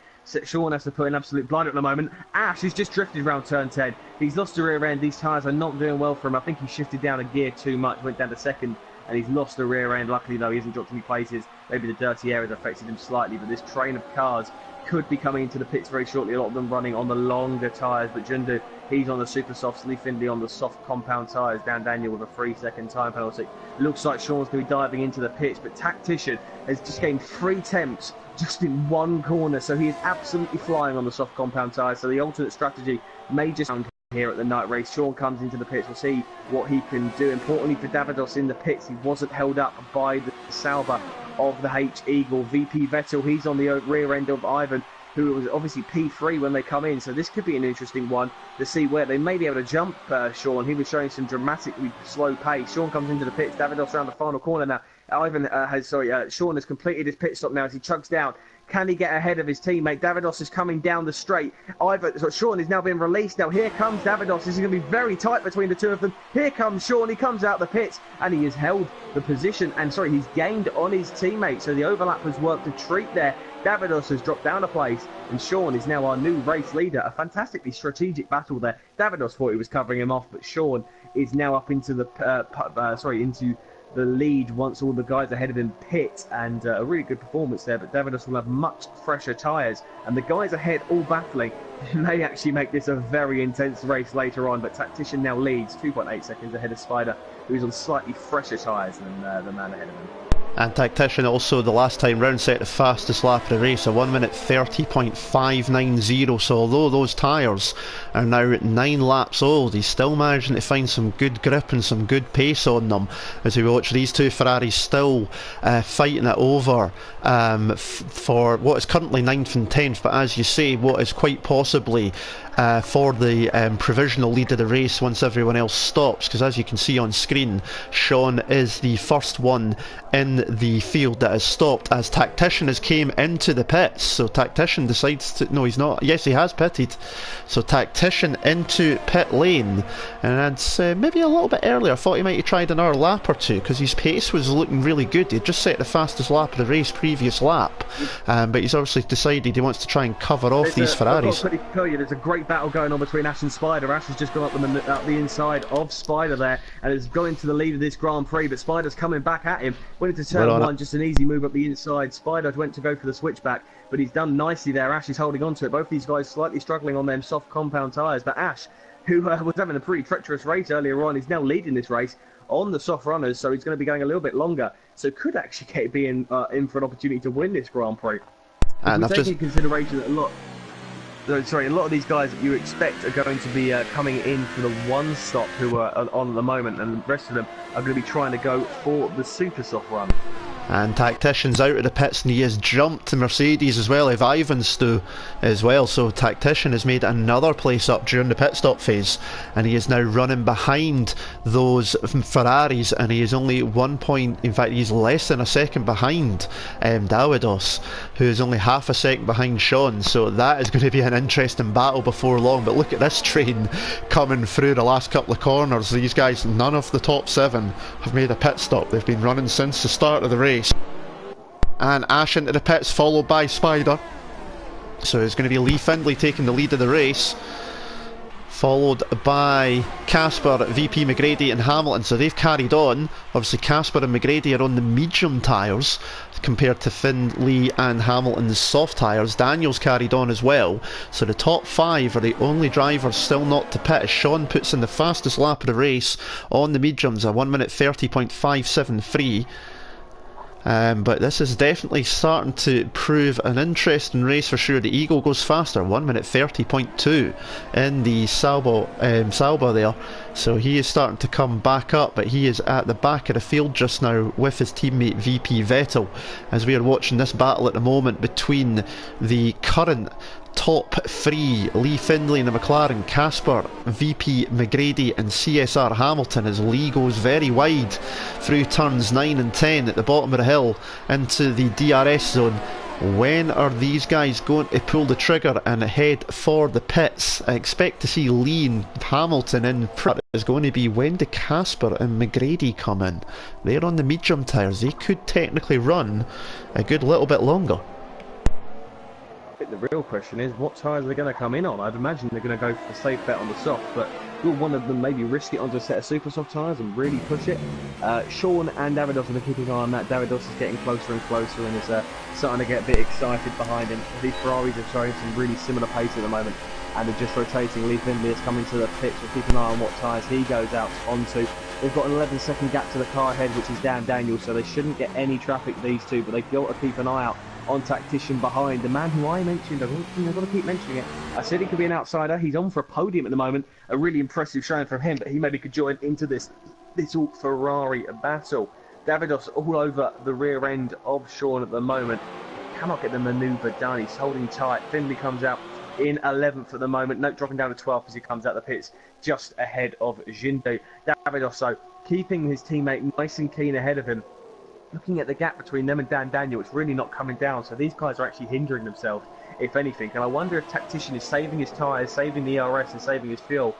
Sean has to put an absolute blinder at the moment. Ash has just drifted around turn 10. He's lost the rear end. These tyres are not doing well for him. I think he shifted down a gear too much, went down to 2nd, and he's lost the rear end. Luckily, though, he hasn't dropped any places. Maybe the dirty air has affected him slightly, but this train of cars could be coming into the pits very shortly. A lot of them running on the longer tyres, but Jundu, he's on the super softs. Lee Findlay on the soft compound tyres. Dan Daniel with a 3-second time penalty. Looks like Sean's going to be diving into the pits, but Tactician has just gained 3 attempts just in one corner, so he is absolutely flying on the soft compound tyres. So the alternate strategy may just sound here at the night race. Sean comes into the pits. We'll see what he can do. Importantly for Davidos in the pits, he wasn't held up by the Sauber of the H Eagle. VP Vettel, he's on the rear end of Ivan, who was obviously P3 when they come in, so this could be an interesting one to see where they may be able to jump Sean. He was showing some dramatically slow pace. Sean comes into the pits. Davidos around the final corner now. Sean has completed his pit stop now as he chugs down. Can he get ahead of his teammate? Davidos is coming down the straight. Sean is now being released. Now here comes Davidos. This is going to be very tight between the two of them. Here comes Sean. He comes out the pits and he has held the position. And he's gained on his teammate. So the overlap has worked a treat there. Davidos has dropped down a place, and Sean is now our new race leader. A fantastically strategic battle there. Davidos thought he was covering him off, but Sean is now up into the into the lead once all the guys ahead of him pit, and a really good performance there. But Davidos will have much fresher tyres, and the guys ahead all battling may actually make this a very intense race later on. But Tactician now leads 2.8 seconds ahead of Spider, who's on slightly fresher tyres than the man ahead of him. And Tactician also the last time round set the fastest lap of the race, a 1 minute 30.590. So although those tyres are now 9 laps old, he's still managing to find some good grip and some good pace on them. As we watch these two Ferraris still fighting it over for what is currently 9th and 10th, but as you say, what is quite possibly for the provisional lead of the race once everyone else stops, because as you can see on screen, Sean is the first one in the field that has stopped as Tactician has came into the pits. So Tactician decides to, no he's not, yes he has pitted, so Tactician into pit lane, and I'd maybe a little bit earlier I thought he might have tried another lap or two because his pace was looking really good. He'd just set the fastest lap of the race previous lap, but he's obviously decided he wants to try and cover off these Ferraris. There's a great battle going on between Ash and Spider. Ash has just gone up the inside of Spider there and has gone into the lead of this Grand Prix, but Spider's coming back at him. Went into turn one, just an easy move up the inside. Spider went to go for the switchback, but he's done nicely there. Ash is holding on to it. Both these guys slightly struggling on them soft compound tyres, but Ash, who was having a pretty treacherous race earlier on, is now leading this race on the soft runners, so he's going to be going a little bit longer, so could actually be in for an opportunity to win this Grand Prix. And we take into consideration that a lot of these guys that you expect are going to be coming in for the one stop who are on at the moment, and the rest of them are going to be trying to go for the super soft run. And Tactician's out of the pits and he has jumped to Mercedes as well, if Ivan's do as well. So Tactician has made another place up during the pit stop phase, and he is now running behind those Ferraris, and he is only 1 point, in fact he's less than a second behind Davidos, who is only half a second behind Sean. So that is going to be an interesting battle before long. But look at this train coming through the last couple of corners. These guys, none of the top 7 have made a pit stop. They've been running since the start of the race. And Ash into the pits, followed by Spider. So it's going to be Lee Findlay taking the lead of the race, followed by Casper, VP, McGrady and Hamilton. So they've carried on. Obviously Casper and McGrady are on the medium tyres compared to Findlay and Hamilton's soft tyres. Daniel's carried on as well. So the top 5 are the only drivers still not to pit, as Sean puts in the fastest lap of the race on the mediums, a 1 minute 30.573. But this is definitely starting to prove an interesting race for sure. The Eagle goes faster, 1 minute 30.2 in the Sauber there. So he is starting to come back up, but he is at the back of the field just now with his teammate VP Vettel, as we are watching this battle at the moment between the current top 3, Lee Findlay in the McLaren, Casper, VP McGrady and CSR Hamilton, as Lee goes very wide through turns 9 and 10 at the bottom of the hill into the DRS zone. When are these guys going to pull the trigger and head for the pits? I expect to see Lee and Hamilton in front. Is going to be when do Casper and McGrady come in? They're on the medium tyres. They could technically run a good little bit longer. I think the real question is, what tyres are they going to come in on? I'd imagine they're going to go for the safe bet on the soft, but will one of them maybe risk it onto a set of super soft tyres and really push it? Sean and Davidos are keeping an eye on that. Davidos is getting closer and closer and is starting to get a bit excited behind him. These Ferraris are showing some really similar pace at the moment, and they're just rotating. Lee Findlay is coming to the pits. We'll keep an eye on what tyres he goes out onto. They've got an 11-second gap to the car ahead, which is Dan Daniel, so they shouldn't get any traffic, these two, but they've got to keep an eye out on Tactician behind. The man who I mentioned, I've got to keep mentioning it. I said he could be an outsider. He's on for a podium at the moment. A really impressive showing from him, but he maybe could join into this little Ferrari battle. Davidos all over the rear end of Sean at the moment. Cannot get the manoeuvre done. He's holding tight. Findlay comes out in 11th at the moment. Note dropping down to 12th as he comes out the pits, just ahead of Jindu. Davidos, so keeping his teammate nice and keen ahead of him. looking at the gap between them and Dan Daniel, it's really not coming down. So these guys are actually hindering themselves, if anything. And I wonder if Tactician is saving his tyres, saving the ERS and saving his fuel.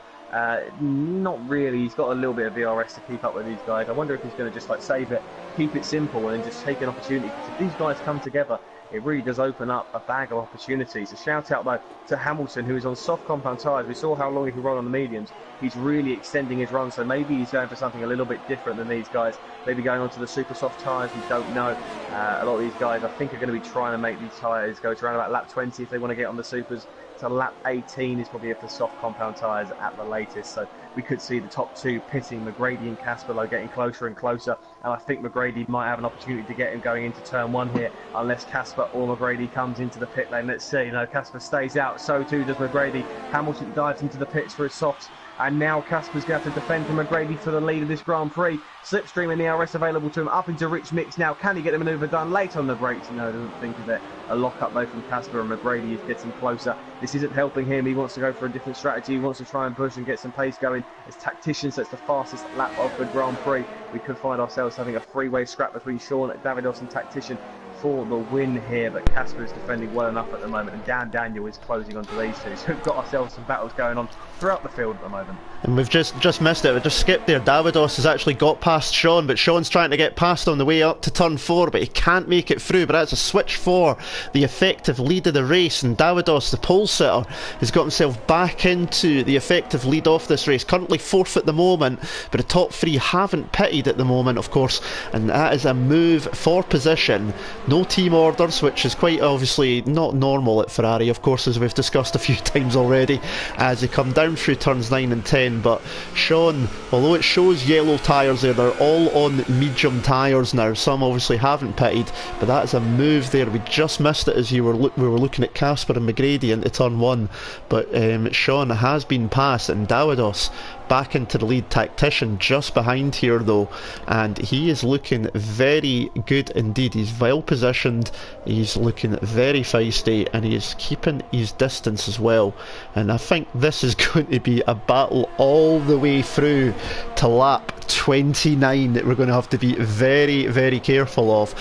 Not really. He's got a little bit of ERS to keep up with these guys. I wonder if he's going to just like save it, keep it simple, and just take an opportunity. Because if these guys come together, it really does open up a bag of opportunities. A shout out though to Hamilton, who is on soft compound tyres. We saw how long he could run on the mediums. He's really extending his run, so maybe he's going for something a little bit different than these guys. Maybe going on to the super soft tyres, we don't know. A lot of these guys, I think, are going to be trying to make these tyres go to around about lap 20 if they want to get on the supers. So lap 18 is probably for soft compound tyres at the latest. So we could see the top two pitting, McGrady and Casper, though, getting closer and closer. And I think McGrady might have an opportunity to get him going into turn one here, unless Casper or McGrady comes into the pit lane. Let's see. No, Casper stays out. So too does McGrady. Hamilton dives into the pits for his softs. And now Casper's going to have to defend from McGrady for the lead of this Grand Prix. Slipstream and the ERS available to him. Up into Rich Mix now. Can he get the manoeuvre done late on the brakes? No, doesn't think of it. A lock-up though from Casper, and McGrady is getting closer. This isn't helping him. He wants to go for a different strategy. He wants to try and push and get some pace going. As Tactician sets the fastest lap of the Grand Prix, we could find ourselves having a three-way scrap between Sean, Davidos and Tactician for the win here, but Casper is defending well enough at the moment, and Dan Daniel is closing onto these two, so we've got ourselves some battles going on throughout the field at the moment. And we've just missed it, we just skipped there. Davidos has actually got past Sean, but Sean's trying to get past on the way up to turn 4, but he can't make it through. But that's a switch for the effective lead of the race, and Davidos, the pole sitter, has got himself back into the effective lead of this race, currently 4th at the moment, but the top 3 haven't pitted at the moment, of course, and that is a move for position. No team orders, which is quite obviously not normal at Ferrari, of course, as we've discussed a few times already, as they come down through turns 9 and 10. But Sean, although it shows yellow tyres there, they're all on medium tyres now. Some obviously haven't pitted, but that is a move there. We just missed it as we were looking at Casper and McGrady into turn 1, but Sean has been passed, and Davidos back into the lead. Tactician just behind here though, and he is looking very good indeed. He's well positioned, he's looking very feisty, and he is keeping his distance as well. And I think this is going to be a battle all the way through to lap 29 that we're going to have to be very, very careful of.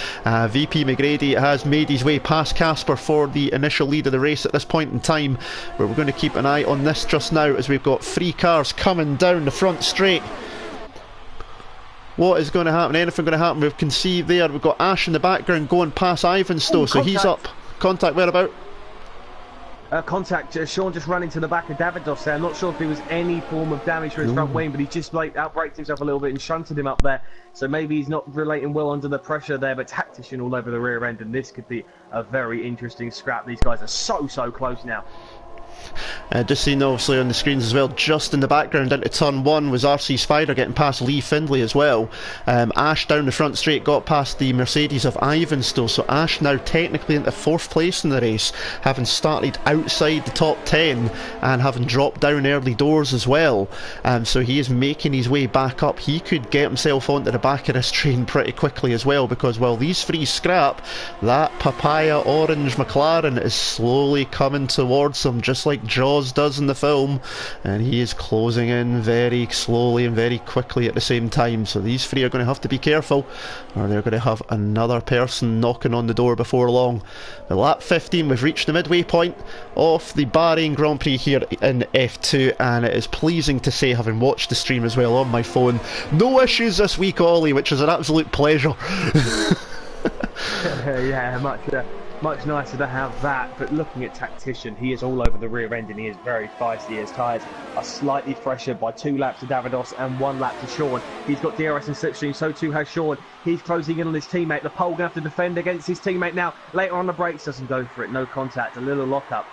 VP McGrady has made his way past Casper for the initial lead of the race at this point in time, but we're going to keep an eye on this just now, as we've got 3 cars coming down the front straight. What is going to happen? Anything going to happen? We can see there we've got Ash in the background going past Ivanstow, so he's up. Contact whereabout? Contact. Sean just ran into the back of Davidos there. I'm not sure if there was any form of damage to his front wing, but he just like outbraked himself a little bit and shunted him up there. So maybe he's not relating well under the pressure there, but Tactician all over the rear end, and this could be a very interesting scrap. These guys are so close now. Just seeing obviously on the screens as well, just in the background into turn 1 was RC Spider getting past Lee Findlay as well. Ash down the front straight got past the Mercedes of Ivanstow, so Ash now technically into 4th place in the race, having started outside the top 10 and having dropped down early doors as well. So he is making his way back up. He could get himself onto the back of this train pretty quickly as well, because while these 3 scrap, that papaya orange McLaren is slowly coming towards him, just like Jaws does in the film, and he is closing in very slowly and very quickly at the same time. So these 3 are going to have to be careful, or they're going to have another person knocking on the door before long. At lap 15 we've reached the midway point of the Bahrain Grand Prix here in F2, and it is pleasing to say, having watched the stream as well on my phone, no issues this week, Ollie, which is an absolute pleasure. Yeah, much nicer to have that. But looking at Tactician, he is all over the rear end and he is very feisty. His tyres are slightly fresher by 2 laps to Davidos and 1 lap to Sean. He's got DRS and slipstream, so too has Sean. He's closing in on his teammate. The pole going to have to defend against his teammate now. Later on the brakes, doesn't go for it. No contact, a little lock up.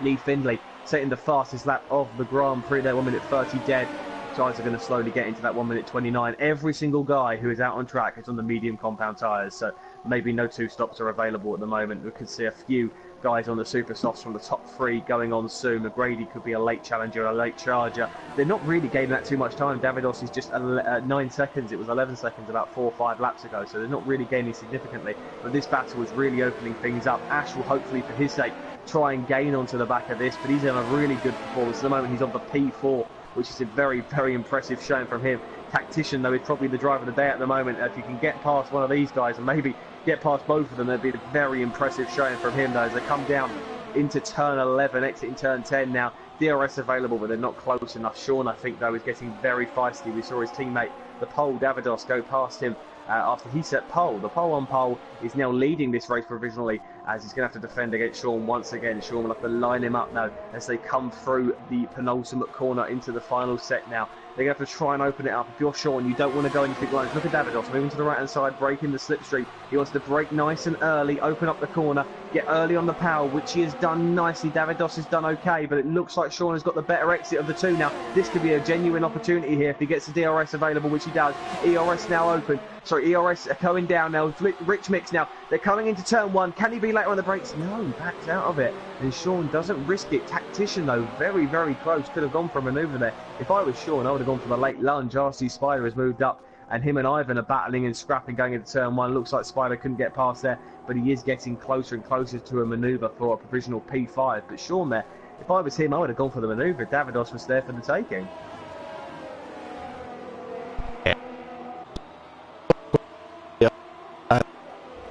Lee Findlay setting the fastest lap of the Grand Prix there, 1 minute 30 dead. Tyres are going to slowly get into that 1 minute 29. Every single guy who is out on track is on the medium compound tyres, so maybe no 2 stops are available at the moment. We could see a few guys on the super softs from the top 3 going on soon. McGrady could be a late challenger, a late charger. They're not really gaining that too much time. Davidos is just 9 seconds. It was 11 seconds about 4 or 5 laps ago, so they're not really gaining significantly. But this battle is really opening things up. Ash will hopefully, for his sake, try and gain onto the back of this, but he's in a really good performance. At the moment, he's on the P4 which is a very, very impressive showing from him. Tactician, though, is probably the driver of the day at the moment. If you can get past one of these guys and maybe get past both of them, that'd be a very impressive showing from him, though, as they come down into turn 11, exiting turn 10 now. DRS available, but they're not close enough. Sean, I think, though, is getting very feisty. We saw his teammate, the pole, Davidos, go past him after he set pole. The pole on pole is now leading this race provisionally, as he's going to have to defend against Sean once again. Sean will have to line him up now as they come through the penultimate corner into the final set now. They're going to have to try and open it up. If you're Sean, you don't want to go anything lines. Look at Davidos moving to the right-hand side, breaking the slipstream. He wants to break nice and early, open up the corner, get early on the power, which he has done nicely. Davidos has done okay, but it looks like Sean has got the better exit of the two now. This could be a genuine opportunity here if he gets the DRS available, which he does. ERS now open. Sorry, ERS are going down now. Rich Mix now. They're coming into turn 1. Can he be later on the brakes? No, backs out of it. And Sean doesn't risk it. Tactician, though, very, very close. Could have gone for a manoeuvre there. If I was Sean, I would have gone for the late lunge. RC Spider has moved up, and him and Ivan are battling and scrapping going into turn 1. Looks like Spider couldn't get past there, but he is getting closer and closer to a manoeuvre for a provisional P5. But Sean there, if I was him, I would have gone for the manoeuvre. Davidos was there for the taking.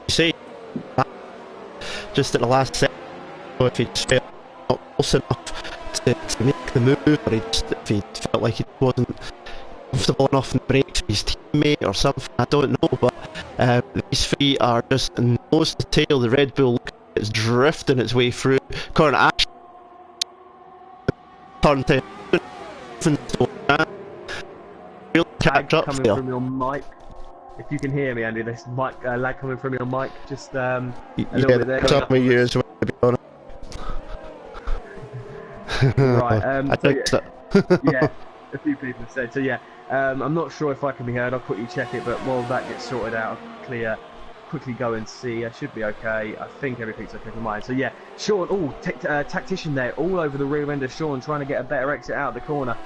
You see, just at the last second, if he just felt not close enough to make the move, or if he felt like he wasn't comfortable enough in the brakes for his teammate or something, I don't know, but these three are just nose to tail. The Red Bull is drifting its way through. Corner action. Turn 10. Real catch up coming there. From your mic. If you can hear me, Andy, there's mic lag coming from your mic. Just a little bit there. Talk me years to be honest. Right. I think so. Yeah, a few people have said. So yeah, I'm not sure if I can be heard. I'll quickly check it, but while that gets sorted out, I'll clear. Quickly go and see. I should be okay. I think everything's okay for mine. So yeah, Sean, tactician there, all over the rear end of Sean, trying to get a better exit out of the corner.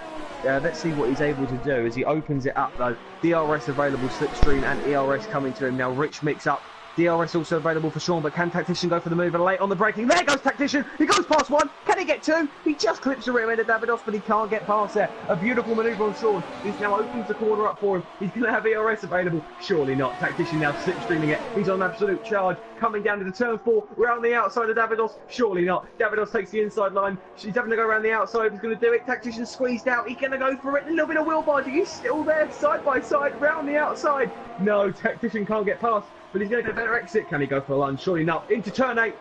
Let's see what he's able to do as he opens it up though. DRS available, slipstream and ERS coming to him now. Rich Mix up. DRS also available for Sean, but can Tactician go for the move and late on the braking? There goes Tactician! He goes past one! Can he get two? He just clips the rear end of Davidos, but he can't get past there. A beautiful manoeuvre on Sean. This now opens the corner up for him. He's going to have ERS available. Surely not. Tactician now slipstreaming it. He's on absolute charge. Coming down to the turn 4, round the outside of Davidos. Surely not. Davidos takes the inside line. She's having to go around the outside. He's going to do it. Tactician squeezed out. He's going to go for it. A little bit of wheel barging. He's still there, side by side, round the outside. No, Tactician can't get past. But he's going to get a better exit. Can he go for a lunge? Surely not. Into turn 8.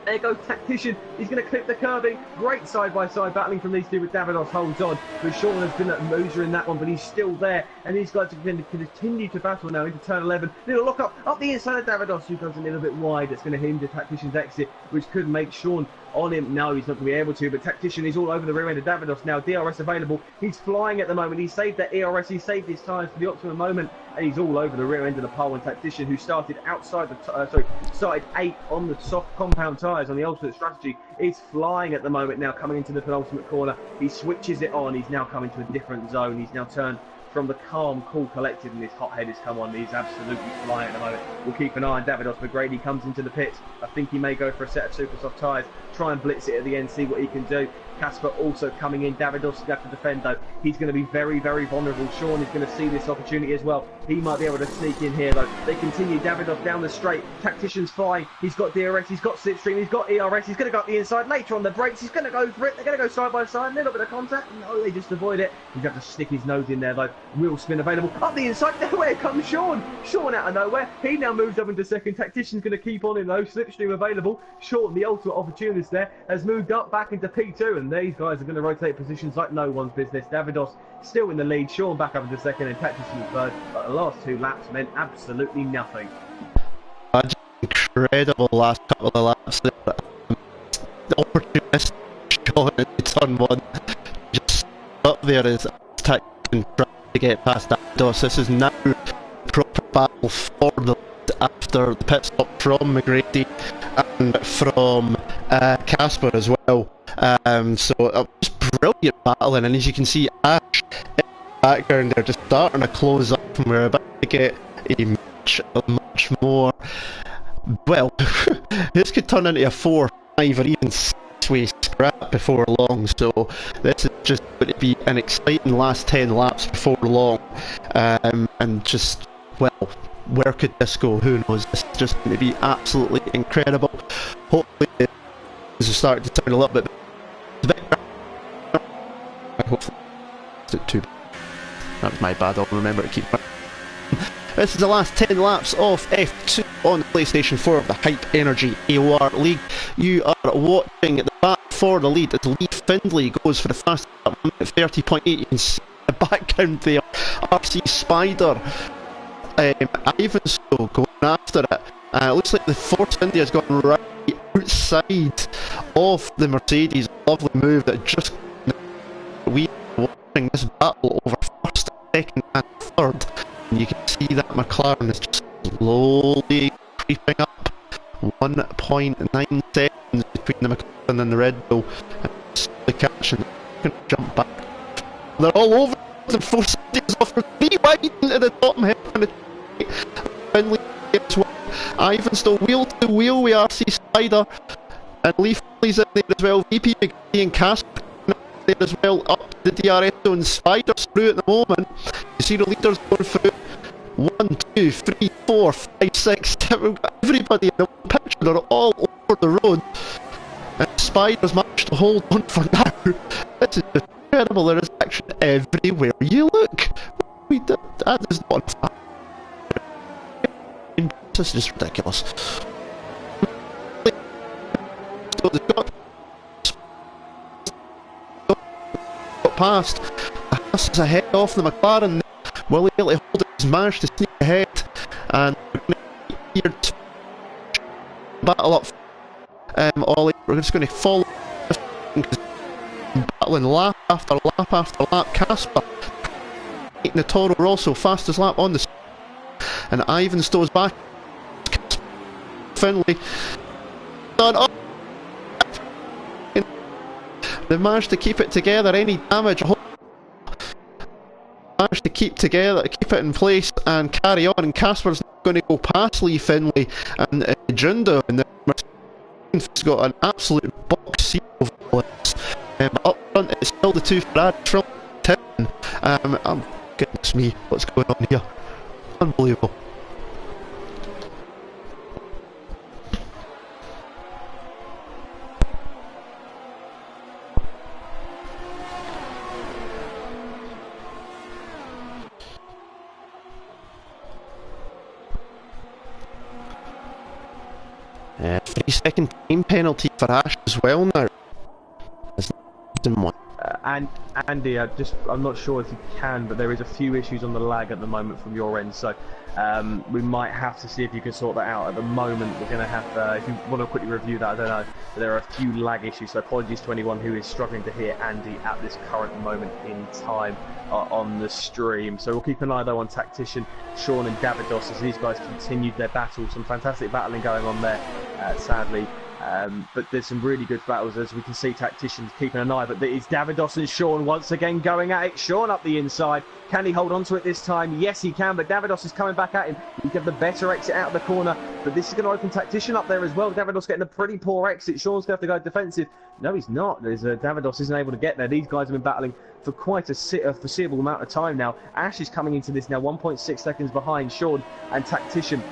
There goes Tactician. He's going to clip the curbing. Great side-by-side battling from these two with Davidos holds on. But Sean has been a loser in that one, but he's still there. And these guys are going to continue to battle now into turn 11. Little lock up the inside of Davidos, who goes a little bit wide. That's going to hinder Tactician's exit, which could make Sean on him. No, he's not going to be able to, but Tactician is all over the rear end of Davidos now. DRS available. He's flying at the moment. He saved that ERS. He saved his tyres for the optimum moment, and he's all over the rear end of the pole. And Tactician, who started outside the started 8 on the soft compound tyres on the ultimate strategy, is flying at the moment now, coming into the penultimate corner. He switches it on. He's now coming to a different zone. He's now turned from the calm, cool, collected, and his hot head has come on. He's absolutely flying at the moment. We'll keep an eye on Davidos. McGrady comes into the pits. I think he may go for a set of super soft tyres, try and blitz it at the end, see what he can do. Casper also coming in. Davidos is going to have to defend though. He's going to be very, very vulnerable. Sean is going to see this opportunity as well. He might be able to sneak in here though. They continue. Davidos down the straight. Tactician's flying. He's got DRS. He's got slipstream. He's got ERS. He's going to go up the inside. Later on the brakes. He's going to go for it. They're going to go side by side. A little bit of contact. No, they just avoid it. He's going to have to stick his nose in there though. Wheel spin available. Up the inside. Nowhere comes Sean. Sean out of nowhere. He now moves up into second. Tactician's going to keep on in though. Slipstream available. Sean, the ultimate opportunist there, has moved up back into P2, and these guys are going to rotate positions like no one's business. Davidos still in the lead. Sean back up into second, and Tactician third. But the last 2 laps meant absolutely nothing. Incredible last couple of laps there. The opportunist Sean in turn 1 just up there as Tactician trying to get past Davidos. This is now proper battle for the lead after the pit stop from McGrady and from Casper as well. So it was brilliant battling, and as you can see, Ash in the background there just starting to close up, and we're about to get a much more, well, this could turn into a 4, 5 or even 6 way scrap before long, so this is just going to be an exciting last 10 laps before long, and just, well, where could this go? Who knows? This is just going to be absolutely incredible. Hopefully this is starting to turn a little bit hopefully it's too bad. That was my bad. I'll remember to keep This is the last 10 laps of F2 on the PlayStation 4 of the Hype Energy AOR League. You are watching the back for the lead as Lee Findlay goes for the fastest lap, 30.8. You can see the background there. RC Spider, Ivanso going after it. Looks like the Force India has gone right outside of the Mercedes. Lovely move that just we are watching this battle over first, second and third. And you can see that McLaren is just slowly creeping up. 1.9 seconds between the McLaren and the Red Bull. And slowly catching. Going to jump back. They're all over. The Force India's off for 3 wide into the top and head. Finally, as well. Ivan still wheel to wheel with RC Spider, and Lee Finley's in there as well. VP McGee and Casper there as well. Up the DRS zone. Spider's through at the moment. You see the leaders going through. 1, 2, 3, 4, 5, 6, 7. We've got everybody in the picture. They're all over the road, and Spider's managed to hold on for now. This is incredible. There is action everywhere you look. That is not fun. This is just ridiculous. So they've got past. Haas is ahead off the McLaren. Will he be able to hold it? He's managed to sneak ahead, and we're going to here to battle up. Ollie, we're just going to follow, battling lap after lap after lap. Casper taking the Toro Rosso fastest lap on the, and Ivan stows back. Finley done up. They've managed to keep it together. Any damage, managed to keep together, keep it in place and carry on. And Casper's going to go past Lee Finley and Jundo, and the Mercedes got an absolute box seat of bullets. Up front, it's still the two Ferraris from 10. Oh goodness me, what's going on here? Unbelievable. A 3-second time penalty for Ash as well now. And Andy, I'm not sure if you can, but there is a few issues on the lag at the moment from your end, so we might have to see if you can sort that out. At the moment, we're going to have, if you want to quickly review that, I don't know, but there are a few lag issues, so apologies to anyone who is struggling to hear Andy at this current moment in time on the stream. So we'll keep an eye though on Tactician, Sean and Davidos as these guys continued their battle. Some fantastic battling going on there, sadly. But there's some really good battles, as we can see. Tacticians keeping an eye, but it's Davidos and Sean once again going at it. Sean up the inside. Can he hold on to it this time? Yes, he can, but Davidos is coming back at him. He can have the better exit out of the corner, but this is going to open Tactician up there as well. Davidos getting a pretty poor exit. Sean's going to have to go defensive. No, he's not. Davidos isn't able to get there. These guys have been battling for quite a foreseeable amount of time now. Ash is coming into this now 1.6 seconds behind Sean and Tactician.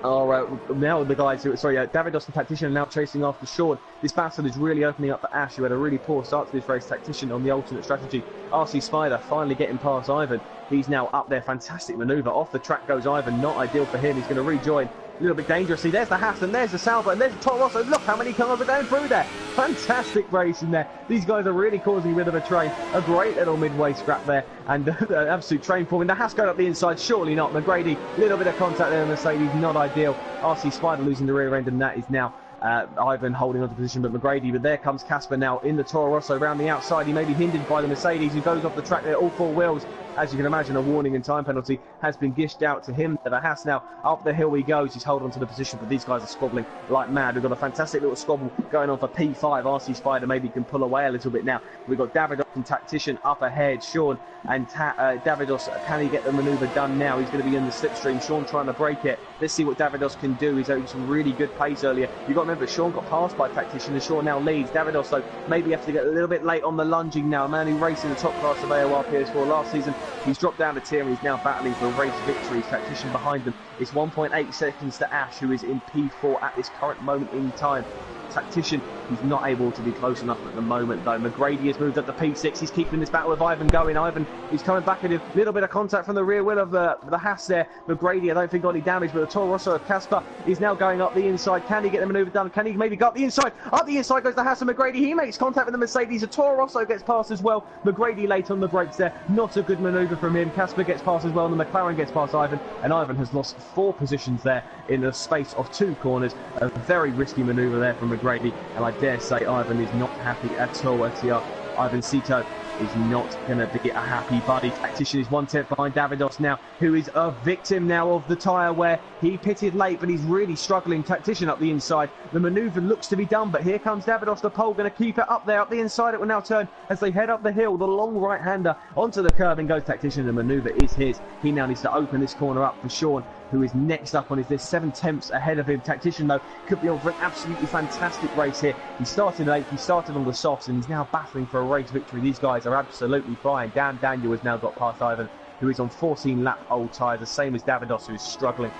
Now the guys who, Davidos and Tactician are now chasing after Sean. This battle is really opening up for Ash, who had a really poor start to this race. Tactician on the alternate strategy. RC Spider finally getting past Ivan. He's now up there. Fantastic manoeuvre. Off the track goes Ivan. Not ideal for him. He's going to rejoin. A little bit dangerously. There's the Haas and there's the Salvo and there's the Toro Rosso. Look how many cars are going through there. Fantastic race in there. These guys are really causing a bit of a train. A great little midway scrap there and an absolute train forming. The Haas going up the inside. Surely not. McGrady, a little bit of contact there. Mercedes, not ideal. RC Spider losing the rear end, and that is now Ivan holding on to position, but McGrady. But there comes Casper now in the Toro Rosso around the outside. He may be hindered by the Mercedes, who goes off the track there, all four wheels. As you can imagine, a warning and time penalty has been dished out to him. The Haas now up the hill he goes. He's holding on to the position, but these guys are squabbling like mad. We've got a fantastic little squabble going on for P5. RC Spider maybe can pull away a little bit now. We've got Davidos and Tactician up ahead. Sean and Davidos, can he get the manoeuvre done now? He's going to be in the slipstream. Sean trying to break it. Let's see what Davidos can do. He's having some really good pace earlier. You've got to remember, Sean got passed by Tactician and Sean now leads. Davidos, though, maybe have to get a little bit late on the lunging now. A man who raced in the top class of AOR PS4 last season. He's dropped down a tier and he's now battling for a race victory. Tactician behind them. It's 1.8 seconds to Ash, who is in P4 at this current moment in time. Tactician, he's not able to be close enough at the moment though. McGrady has moved up to P6. He's keeping this battle with Ivan going. Ivan, he's coming back at a little bit of contact from the rear wheel of the Haas there. McGrady, I don't think got any damage, but the Toro Rosso of Casper is now going up the inside. Can he get the manoeuvre done? Can he maybe go up the inside? Up the inside goes the Haas and McGrady. He makes contact with the Mercedes. The Toro Rosso gets past as well. McGrady late on the brakes there. Not a good manoeuvre from him. Casper gets past as well, and the McLaren gets past Ivan. And Ivan has lost 4 positions there in the space of 2 corners. A very risky manoeuvre there from McGrady, and I dare say Ivan is not happy at all. Ivan Cito is not going to be a happy buddy. Tactician is 1/10 behind Davidos now, who is a victim now of the tyre wear. He pitted late, but he's really struggling. Tactician up the inside. The manoeuvre looks to be done, but here comes Davidos, the pole, going to keep it up there. Up the inside, it will now turn as they head up the hill. The long right-hander onto the curb, and goes Tactician. The manoeuvre is his. He now needs to open this corner up for Sean, who is next up on his list, 7/10 ahead of him. Tactician, though, could be on for an absolutely fantastic race here. He started late, he started on the softs, and he's now battling for a race victory. These guys are absolutely flying. Dan Daniel has now got past Ivan, who is on 14-lap old tyres, the same as Davidos, who is struggling.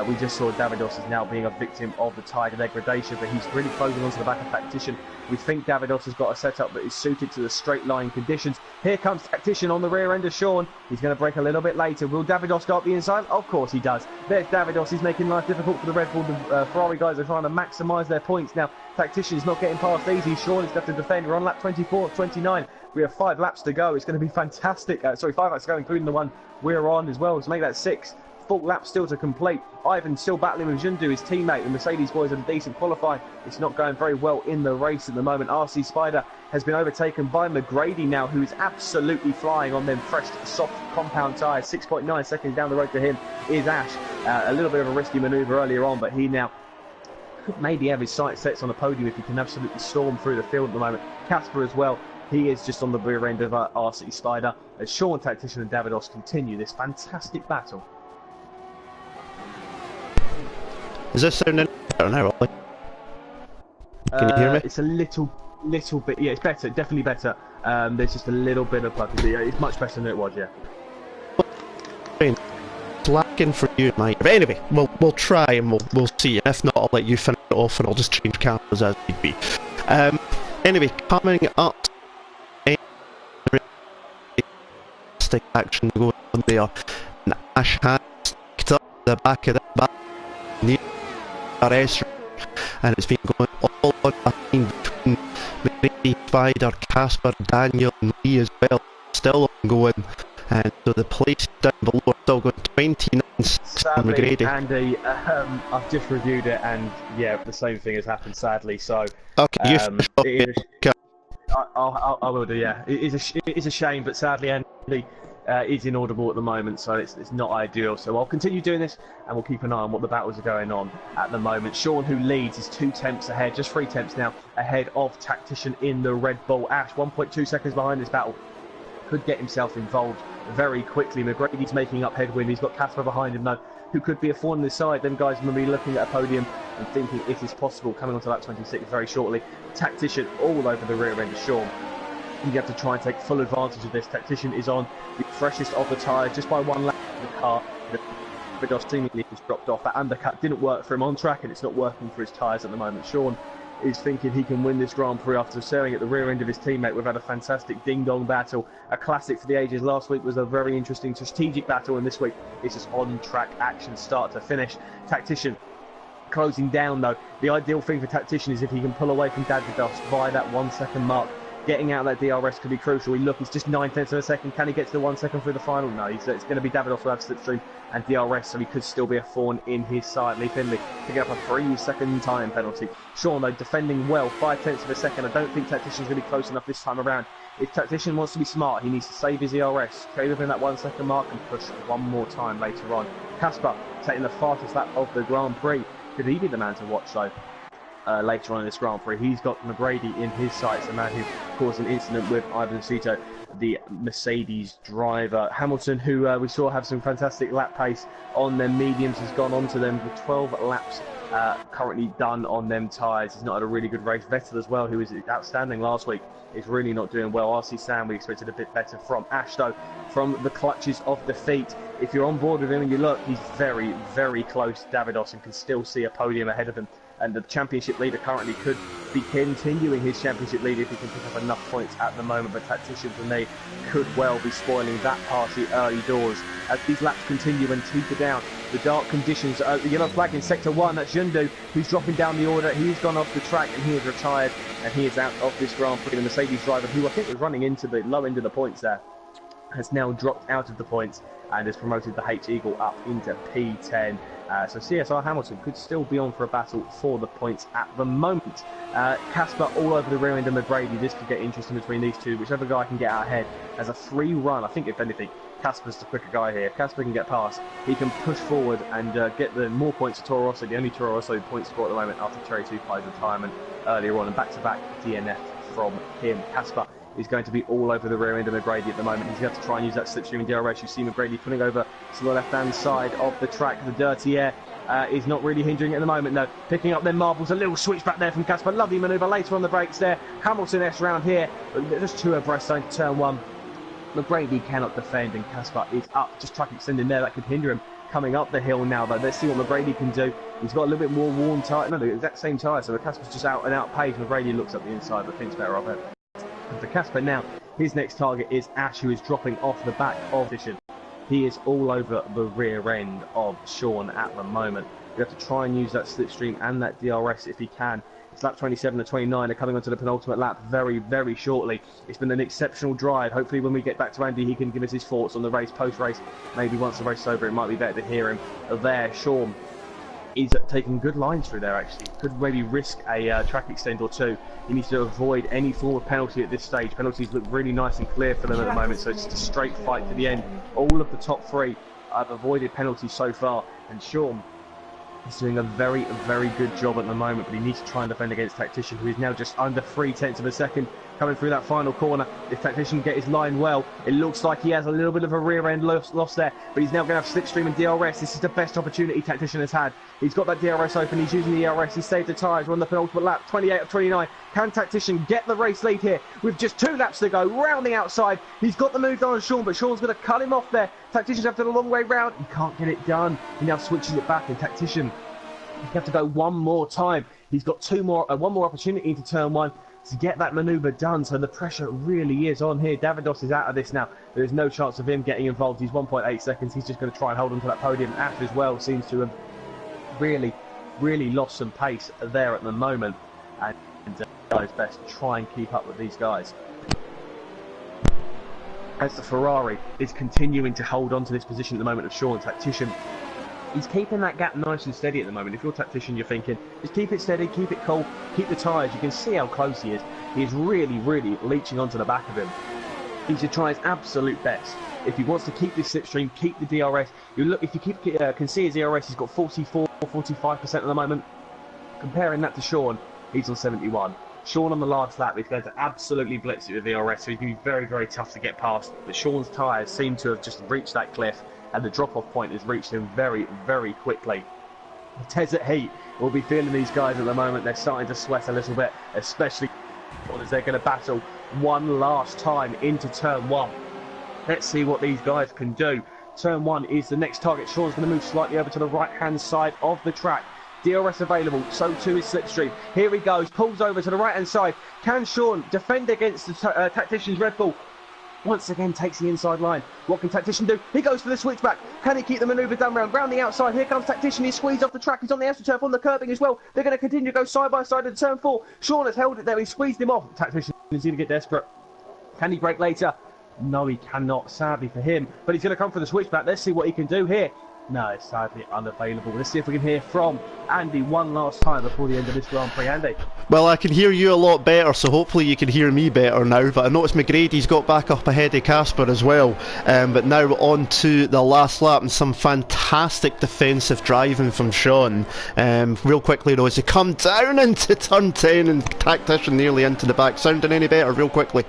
We just saw Davidos is now being a victim of the tyre degradation, but he's really closing onto the back of Tactician. We think Davidos has got a setup that is suited to the straight line conditions. Here comes Tactician on the rear end of Sean. He's going to break a little bit later. Will Davidos go up the inside? Of course he does. There's Davidos. He's making life difficult for the Red Bull. The Ferrari guys are trying to maximise their points now. Tactician's not getting past easy. Sean is left to defend. We're on lap 24, 29. We have 5 laps to go. It's going to be fantastic. 5 laps to go, including the one we're on as well. So make that 6. Full lap still to complete. Ivan still battling with Jundu, his teammate. The Mercedes boys are decent qualifying. It's not going very well in the race at the moment. RC Spider has been overtaken by McGrady now, who is absolutely flying on them fresh, soft compound tyres. 6.9 seconds down the road to him is Ash. A little bit of a risky manoeuvre earlier on, but he now could maybe have his sights set on the podium if he can absolutely storm through the field at the moment. Casper as well. He is just on the rear end of RC Spider as Sean, Tactician and Davidos continue this fantastic battle. Is this sounding better now, Ollie? Can you hear me? It's a little bit, yeah, it's better, definitely better. There's just a little bit of bugs, but yeah, it's much better than it was, yeah. It's lacking for you, mate. But anyway, we'll try and we'll see. And if not, I'll let you finish it off, and I'll just change cameras as need be. Anyway, coming up, stick action going on there. And Ash has sticked up the back of the back near RS, and it's been going all on behind between McGrady, Spider, Casper, Daniel and Lee as well, still ongoing, and so the place down below are still going 29-6 on McGrady. Andy, I've just reviewed it, and yeah, the same thing has happened sadly, so okay, you finish I will do, yeah. It is a shame, but sadly Andy is inaudible at the moment, so it's not ideal. So I'll continue doing this, and we'll keep an eye on what the battles are going on at the moment. Sean, who leads, is 2/10 ahead, just 3/10 now ahead of Tactician in the Red Bull. Ash, 1.2 seconds behind this battle, could get himself involved very quickly. McGrady's making up headwind. He's got Casper behind him though, who could be a thorn in the side. Them guys will be looking at a podium and thinking it is possible, coming onto lap 26 very shortly. Tactician all over the rear end of Sean. You have to try and take full advantage of this. Tactician is on the freshest of the tyres, just by 1 lap of the car. Davidos seemingly has dropped off. That undercut didn't work for him on track, and it's not working for his tyres at the moment. Sean is thinking he can win this Grand Prix after staring at the rear end of his teammate. We've had a fantastic ding-dong battle, a classic for the ages. Last week was a very interesting strategic battle, and this week it's just on-track action start to finish. Tactician closing down though. The ideal thing for Tactician is if he can pull away from Davidos by that 1 second mark. Getting out of that DRS could be crucial. Look, it's just 9/10 of a second. Can he get to the 1 second through the final? No, it's going to be Davidos who have slipstream and DRS, so he could still be a thorn in his side. Lee Finley picking up a 3-second time penalty. Sean, though, defending well, 5/10 of a second. I don't think Tactician's going to be close enough this time around. If Tactician wants to be smart, he needs to save his ERS, stay within that 1 second mark and push one more time later on. Casper taking the fastest lap of the Grand Prix. Could he be the man to watch, though? later on in this Grand Prix. He's got McGrady in his sights, the man who caused an incident with Ivan Cito, the Mercedes driver. Hamilton, who we saw have some fantastic lap pace on them mediums, has gone on to them with 12 laps currently done on them tyres. He's not had a really good race. Vettel as well, who was outstanding last week, is really not doing well. RC Sam, we expected a bit better from Ash, though, from the clutches of defeat. If you're on board with him and you look, he's very, very close to Davidos and can still see a podium ahead of him. And the championship leader currently could be continuing his championship lead if he can pick up enough points at the moment. But Tactician, for me, could well be spoiling that party early doors as these laps continue and taper down. The dark conditions, the yellow flag in Sector 1, that's Jundu, who's dropping down the order. He's gone off the track and he is retired, and he is out of this Grand Prix. The Mercedes driver, who I think was running into the low end of the points there, has now dropped out of the points and has promoted the H-Eagle up into P10. So CSR Hamilton could still be on for a battle for the points at the moment. Casper all over the rear end of McGrady. This could get interesting between these two. Whichever guy can get out ahead as a free run. I think, if anything, Casper's the quicker guy here. If Casper can get past, he can push forward and get the more points to Toro Rosso, the only Toro Rosso point score at the moment after Cherry 2's retirement earlier on, and back-to-back DNF from him. Casper is going to be all over the rear end of McGrady at the moment. He's going to have to try and use that slipstream in DRS. You see McGrady pulling over to the left-hand side of the track. The dirty air is not really hindering it at the moment, no. Picking up them marbles, a little switch back there from Casper. Lovely manoeuvre later on the brakes there. Hamilton S round here, just two abreast going to turn one. McGrady cannot defend, and Casper is up. Just track extending there, that could hinder him coming up the hill now, though. Let's see what McGrady can do. He's got a little bit more worn tyre, no, the exact same tyre, so Casper's just out and out pace. McGrady looks up the inside, but thinks better of it. And for Casper now, his next target is Ash, who is dropping off the back of Vision. He is all over the rear end of Sean at the moment. You have to try and use that slipstream and that DRS if he can. It's lap 27 and 29. They're coming onto the penultimate lap very, very shortly. It's been an exceptional drive. Hopefully when we get back to Andy, he can give us his thoughts on the race, post-race. Maybe once the race is over, it might be better to hear him there. Sean is taking good lines through there, actually. Could maybe risk a track extend or two. He needs to avoid any form of penalty at this stage. Penalties look really nice and clear for them at the moment, so it's just a straight fight to the end. All of the top three have avoided penalties so far, and Sean is doing a very, very good job at the moment, but he needs to try and defend against Tactician, who is now just under 0.3 of a second coming through that final corner. If Tactician can get his line well, it looks like he has a little bit of a rear end loss there, but he's now going to have slipstream and DRS. This is the best opportunity Tactician has had. He's got that DRS open, he's using the DRS, he's saved the tyres. We're on the penultimate lap, 28 of 29. Can Tactician get the race lead here with just 2 laps to go? Round the outside, he's got the move on Sean, but Sean's going to cut him off there. Tactician's after the long way round, he can't get it done. He now switches it back, and Tactician, you have to go one more time. He's got one more opportunity into turn one to get that manoeuvre done, so the pressure really is on here. Davidos is out of this now. There is no chance of him getting involved. He's 1.8 seconds. He's just going to try and hold on to that podium. Ash as well seems to have really, really lost some pace there at the moment, and does best to try and keep up with these guys. As the Ferrari is continuing to hold on to this position at the moment of Sean, Tactician, he's keeping that gap nice and steady at the moment. If you're Tactician, you're thinking, just keep it steady, keep it cool, keep the tyres. You can see how close he is. He is really, really leeching onto the back of him. He should try his absolute best. If he wants to keep this slipstream, keep the DRS. You look, if you can see his DRS, he's got 44, 45% at the moment. Comparing that to Sean, he's on 71. Sean on the last lap is going to absolutely blitz it with DRS, so he's going to be very, very tough to get past. But Sean's tyres seem to have just reached that cliff, and the drop-off point has reached him very, very quickly. The desert heat will be feeling these guys at the moment. They're starting to sweat a little bit, especially as they're going to battle one last time into turn one. Let's see what these guys can do. Turn one is the next target. Sean's going to move slightly over to the right-hand side of the track. DRS available, so too is slipstream. Here he goes, pulls over to the right-hand side. Can Sean defend against the Tactician's Red Bull? Once again takes the inside line. What can Tactician do? He goes for the switchback. Can he keep the manoeuvre done round the outside? Here comes Tactician. He's squeezed off the track. He's on the astroturf on the curbing as well. They're going to continue to go side by side in turn 4. Sean has held it there. He squeezed him off. Tactician is going to get desperate. Can he brake later? No, he cannot, sadly for him. But he's going to come for the switchback. Let's see what he can do here. No, it's sadly unavailable. Let's see if we can hear from Andy one last time before the end of this Grand Prix. Andy? Well, I can hear you a lot better, so hopefully you can hear me better now. But I noticed McGrady's got back up ahead of Casper as well. But now on to the last lap and some fantastic defensive driving from Sean. Real quickly though, as he come down into turn 10 and Tactician nearly into the back. Sounding any better real quickly?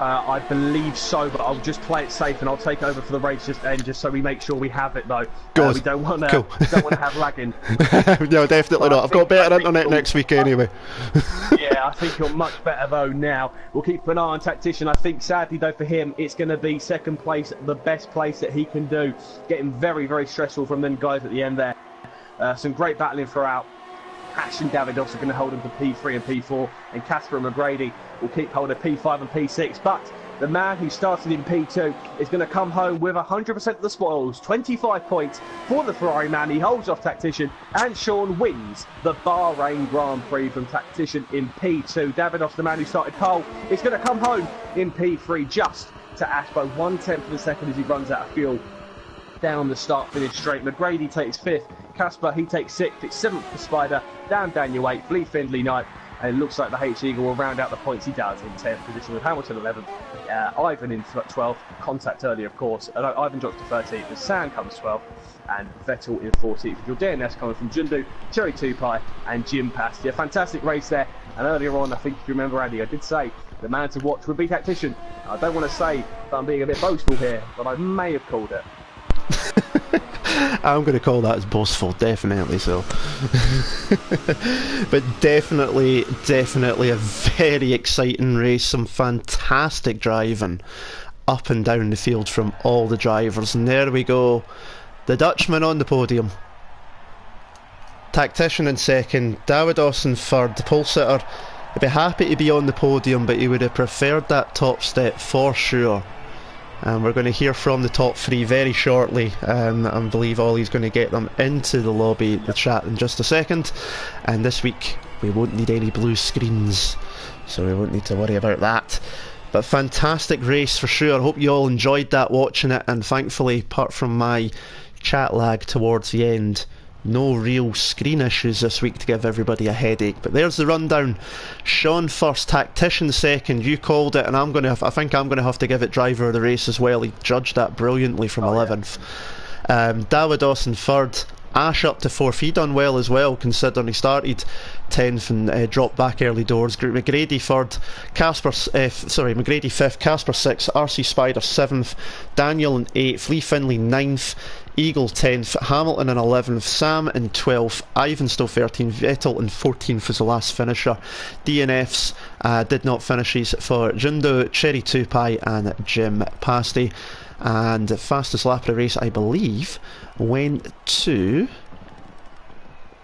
I believe so, but I'll just play it safe and I'll take over for the race just so we make sure we have it though. We don't want to have lagging. No, definitely not. I've got better internet next week anyway. Yeah, I think you're much better though now. We'll keep an eye on Tactician. I think sadly though for him, it's going to be second place, the best place that he can do. Getting very, very stressful from them guys at the end there. Some great battling throughout. Ash and Davidos are going to hold him to P3 and P4, and Casper and McGrady will keep hold of P5 and P6. But the man who started in P2 is going to come home with 100% of the spoils. 25 points for the Ferrari man. He holds off Tactician, and Sean wins the Bahrain Grand Prix from Tactician in P2. Davidos, the man who started pole, is going to come home in P3 just to Ash by 1/10 of a second as he runs out of fuel down the start-finish straight. McGrady takes 5th. Casper, he takes 6th. It's 7th for Spider. Down Daniel 8th. Lee Findlay 9th. And it looks like the H-Eagle will round out the points he does in 10th position with Hamilton 11th. Ivan in 12th. Contact earlier, of course. Ivan drops to 13th. And Sam comes 12th. And Vettel in 14th. With your DNS coming from Jundu, Cherry Tupai, and Jim Pastia. Fantastic race there. And earlier on, I think if you remember, Andy, I did say the man to watch would be Tactician. I don't want to say that I'm being a bit boastful here, but I may have called it. I'm going to call that as boastful, definitely so. But definitely a very exciting race, some fantastic driving up and down the field from all the drivers, and there we go, the Dutchman on the podium. Tactician in second, Davidos in third. The pole sitter would be happy to be on the podium, but he would have preferred that top step for sure. And we're going to hear from the top three very shortly. I believe Ollie's going to get them into the lobby, the chat, in just a second. And this week we won't need any blue screens, so we won't need to worry about that. But fantastic race for sure. I hope you all enjoyed that, watching it. And thankfully, apart from my chat lag towards the end, no real screen issues this week to give everybody a headache. But there's the rundown. Sean first, Tactician second. You called it, and I think I'm going to have to give it driver of the race as well. He judged that brilliantly from 11th. Davidos in third. Ash up to 4th. He done well as well, considering he started 10th and dropped back early doors. McGrady 3rd. McGrady 5th. Casper 6th. RC Spider 7th. Daniel in 8th. Lee Finlay 9th. Eagle 10th, Hamilton in 11th, Sam in 12th, Ivan still 13th, Vettel in 14th as the last finisher. DNFs did not finishes for Jundo, Cherry Tupai and Jim Pasty. And the fastest lap of the race, I believe, went to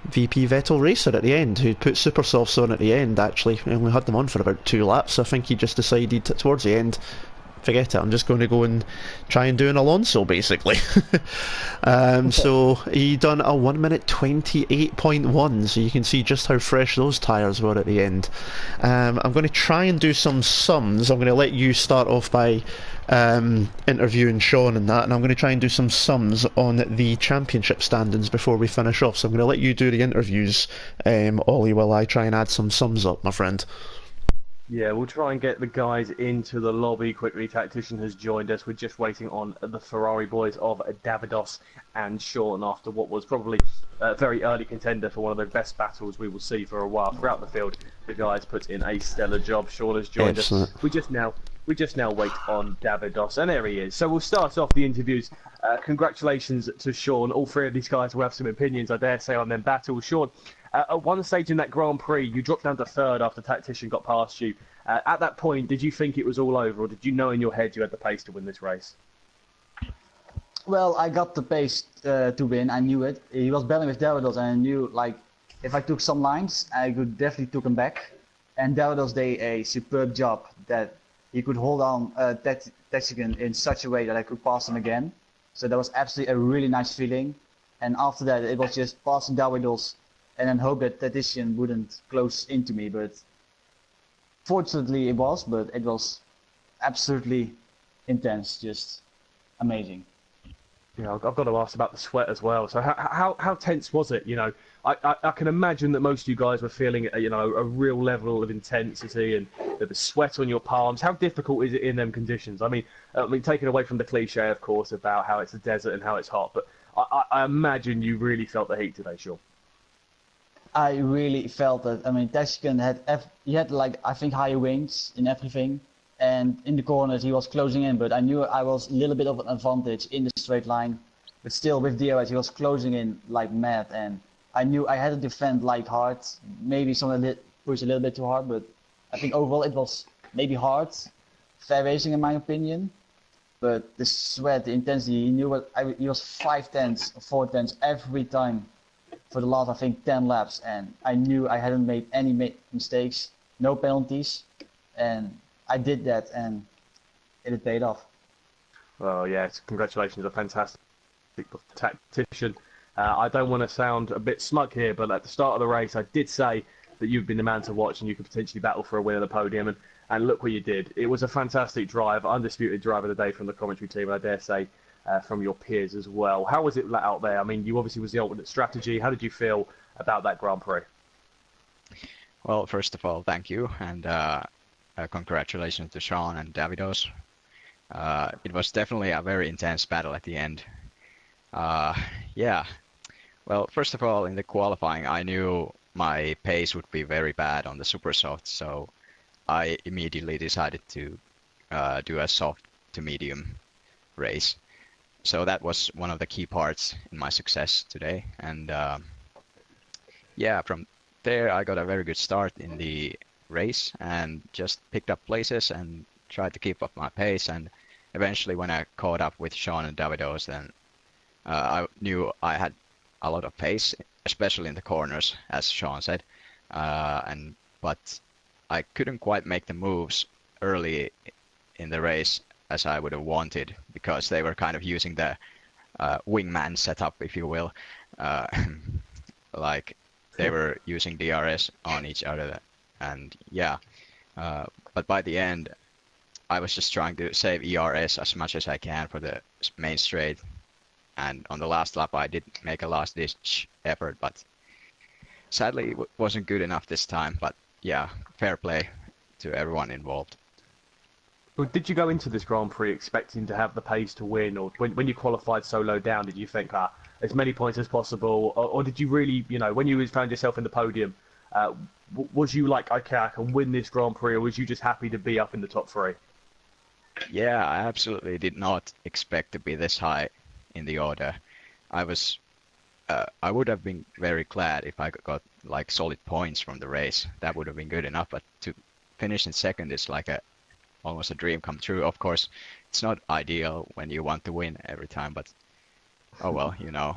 VP Vettel Racer at the end, who put super softs on at the end actually. We only had them on for about 2 laps, so I think he just decided towards the end, forget it, I'm just going to go and try and do an Alonso basically. So he done a 1 minute 28.1, so you can see just how fresh those tyres were at the end. I'm going to try and do some sums. I'm going to let you start off by interviewing Sean and that, and I'm going to try and do some sums on the championship standings before we finish off. So I'm going to let you do the interviews, Ollie, while I try and add some sums up, my friend. Yeah, we'll try and get the guys into the lobby quickly. Tactician has joined us. We're just waiting on the Ferrari boys of Davidos and Sean after what was probably a very early contender for one of the best battles we will see for a while throughout the field. The guys put in a stellar job. Sean has joined us. We just now wait on Davidos, and there he is. So we'll start off the interviews. Congratulations to Sean. All 3 of these guys will have some opinions, I dare say, on them battles. Sean, at one stage in that Grand Prix, you dropped down to 3rd after Tactician got past you. At that point, did you think it was all over, or did you know in your head you had the pace to win this race? Well, I got the pace to win. I knew it. He was battling with Davidos, and I knew, like, if I took some lines, I could definitely took him back. And Davidos did a superb job that he could hold on Tactician in such a way that I could pass him again. So that was absolutely a really nice feeling. And after that, it was just passing Davidos and then hope that Tactician wouldn't close into me. But fortunately it was absolutely intense, just amazing. Yeah, I've got to ask about the sweat as well. So how tense was it? You know, I can imagine that most of you guys were feeling, you know, a real level of intensity and the sweat on your palms. How difficult is it in them conditions? I mean, taken away from the cliche, of course, about how it's a desert and how it's hot, but I imagine you really felt the heat today, Sean. I really felt it. I mean, Texican he had like, I think, higher wings in everything. And in the corners he was closing in, but I knew I was a little bit of an advantage in the straight line. But still, with DRS he was closing in like mad, and I knew I had to defend like hard. Maybe someone pushed a little bit too hard, but I think overall it was maybe hard. Fair racing in my opinion. But the sweat, the intensity, he knew he was 5 tenths, 4 tenths every time for the last, I think, 10 laps. And I knew I hadn't made any mistakes, no penalties. And I did that, and it paid off. Well, yes, congratulations, a fantastic tactician. I don't want to sound a bit smug here, but at the start of the race, I did say that you've been the man to watch and you could potentially battle for a win at the podium, and look what you did. It was a fantastic drive, undisputed driver of the day from the commentary team, and I dare say from your peers as well. How was it out there? I mean, you obviously was the ultimate strategy. How did you feel about that Grand Prix? Well, first of all, thank you, and congratulations to Sean and Davidos. It was definitely a very intense battle at the end. Yeah. Well, first of all, in the qualifying, I knew my pace would be very bad on the super soft, so I immediately decided to do a soft to medium race. So that was one of the key parts in my success today. And yeah, from there I got a very good start in the race and just picked up places and tried to keep up my pace. And eventually when I caught up with Sean and Davidos, then I knew I had a lot of pace, especially in the corners, as Sean said. But I couldn't quite make the moves early in the race as I would have wanted, because they were kind of using the wingman setup, if you will. Like they were using DRS on each other. And yeah, but by the end, I was just trying to save ERS as much as I can for the main straight. And on the last lap, I did make a last-ditch effort, but sadly, it wasn't good enough this time. But yeah, fair play to everyone involved. Well, did you go into this Grand Prix expecting to have the pace to win, or when you qualified so low down, did you think, as many points as possible, or did you really, you know, when you found yourself in the podium, was you like, okay, I can win this Grand Prix, or was you just happy to be up in the top 3? Yeah, I absolutely did not expect to be this high in the order. I would have been very glad if I got like solid points from the race. That would have been good enough, but to finish in second is like almost a dream come true. Of course, it's not ideal when you want to win every time, but oh well, you know.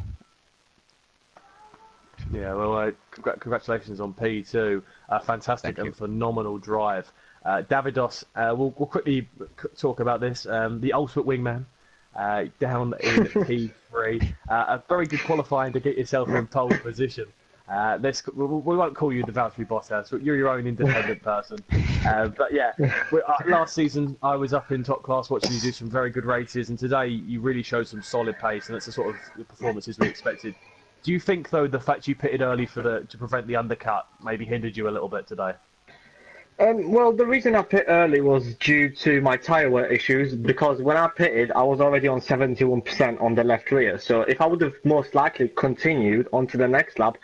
Yeah, well, congratulations on P2. Fantastic and phenomenal drive. Davidos, we'll quickly talk about this. The ultimate wingman, down in P3. A very good qualifying to get yourself in pole position. We won't call you the Valtteri Bottas. You're your own independent person. But yeah, last season I was up in top class watching you do some very good races, and today you really showed some solid pace, and that's the sort of performances we expected. Do you think, though, the fact you pitted early to prevent the undercut maybe hindered you a little bit today? Well, the reason I pit early was due to my tyre wear issues, because when I pitted, I was already on 71% on the left rear. So if I would have most likely continued onto the next lap,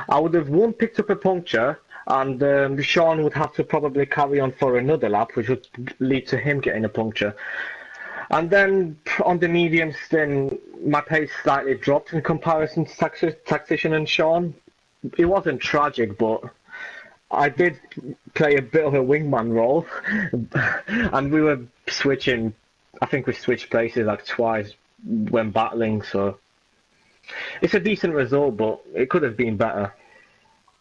I would have, picked up a puncture, and Sean would have to probably carry on for another lap, which would lead to him getting a puncture. And then on the mediums, then my pace slightly dropped in comparison to Tactician and Sean. It wasn't tragic, but I did play a bit of a wingman role, and we were switching. I think we switched places like twice when battling, so it's a decent result, but it could have been better.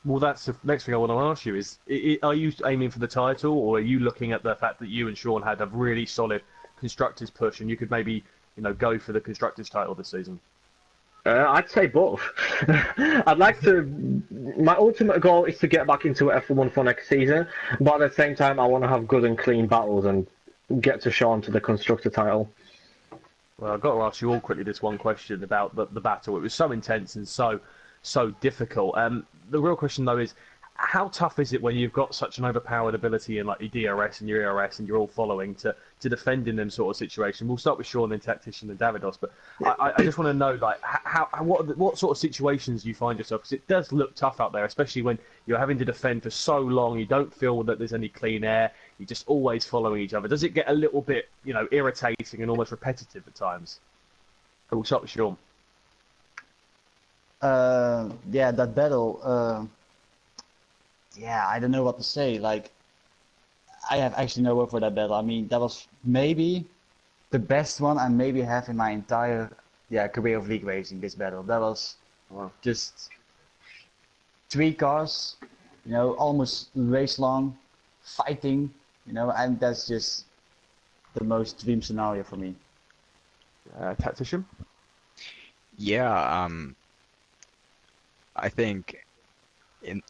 Well, that's the next thing I want to ask you is, are you aiming for the title, or are you looking at the fact that you and Sean had a really solid Constructors push, and you could maybe, go for the Constructors title this season? I'd say both. I'd like to. My ultimate goal is to get back into F1 for next season, but at the same time, I want to have good and clean battles and get to Sean to the Constructor title. Well, I've got to ask you all quickly this one question about the battle. It was so intense and so difficult. The real question though is, how tough is it when you've got such an overpowered ability in like your DRS and your ERS and you're all following to defend in them sort of situation? We'll start with Sean, then Tactician, and Davidos. But I just want to know like what sort of situations you find yourself, because it does look tough out there, especially when you're having to defend for so long. You don't feel that there's any clean air. You're just always following each other. Does it get a little bit, you know, irritating and almost repetitive at times? We'll start with Sean. Yeah, that battle. Yeah, I don't know what to say. Like, I have actually no word for that battle. I mean, that was maybe the best one I maybe have in my entire career of league racing. This battle, that was just 3 cars, you know, almost race long, fighting, you know, and that's just the most dream scenario for me. Tactician? Yeah, I think,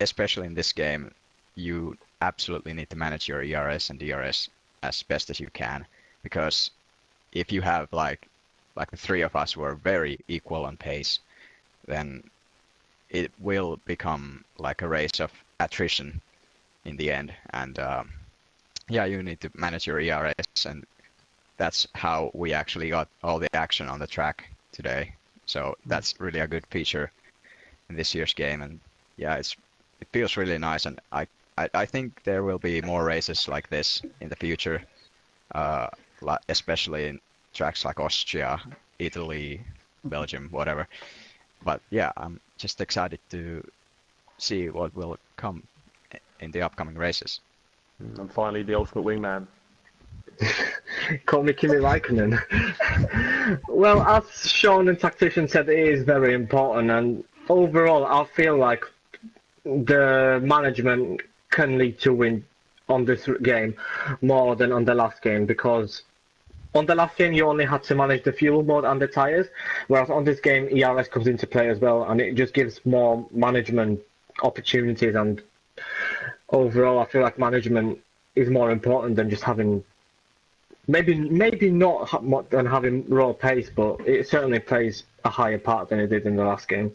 especially in this game, you absolutely need to manage your ERS and DRS as best as you can, because if you have like the 3 of us were very equal on pace, then it will become like a race of attrition in the end. And yeah, you need to manage your ERS, and that's how we actually got all the action on the track today. So that's really a good feature in this year's game, and yeah, it feels really nice, and I think there will be more races like this in the future, especially in tracks like Austria, Italy, Belgium, whatever. But yeah, I'm just excited to see what will come in the upcoming races. And finally, the ultimate wingman. Call me Kimi Raikkonen. Well, as Sean and Tactician said, it is very important, and overall I feel like the management can lead to win on this game more than on the last game, because on the last game you only had to manage the fuel mode and the tires, whereas on this game ERS comes into play as well, and it just gives more management opportunities. And overall I feel like management is more important than just having maybe not than having raw pace, but it certainly plays a higher part than it did in the last game.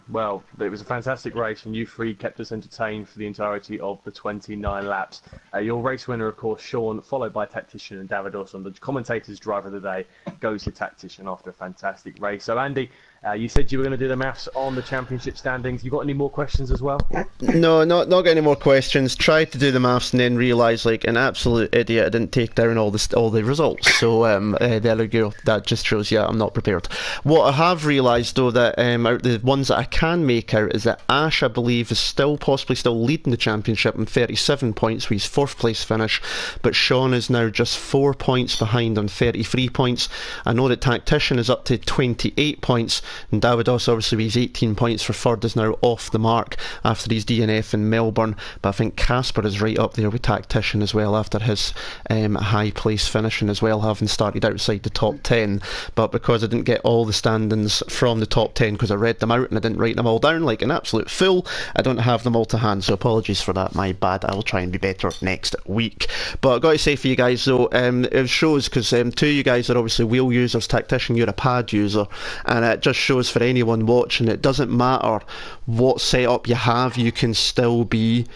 Well, it was a fantastic race, and you 3 kept us entertained for the entirety of the 29 laps. Your race winner, of course, Sean, followed by Tactician and Davidos. On the commentator's driver of the day goes to Tactician after a fantastic race. So, Andy, you said you were going to do the maths on the championship standings. You got any more questions as well? No, not got any more questions. Tried to do the maths and then realised, like an absolute idiot, I didn't take down all the results. So there we go. That just shows you I'm not prepared. What I have realised though, that out the ones that I can make out is that Ash, I believe, is possibly still leading the championship on 37 points with his 4th place finish, but Sean is now just 4 points behind on 33 points. I know that Tactician is up to 28 points, and Davidos, obviously with his 18 points for 3rd, is now off the mark after his DNF in Melbourne, but I think Casper is right up there with Tactician as well after his high place finishing as well, having started outside the top 10, but because I didn't get all the standings from the top 10 because I read them out and I didn't write them all down like an absolute fool, I don't have them all to hand, so apologies for that, my bad. I'll try and be better next week. But I've got to say for you guys though, it shows, because 2 of you guys are obviously wheel users. Tactician, you're a pad user, and it just shows for anyone watching, it doesn't matter what setup you have, you can still be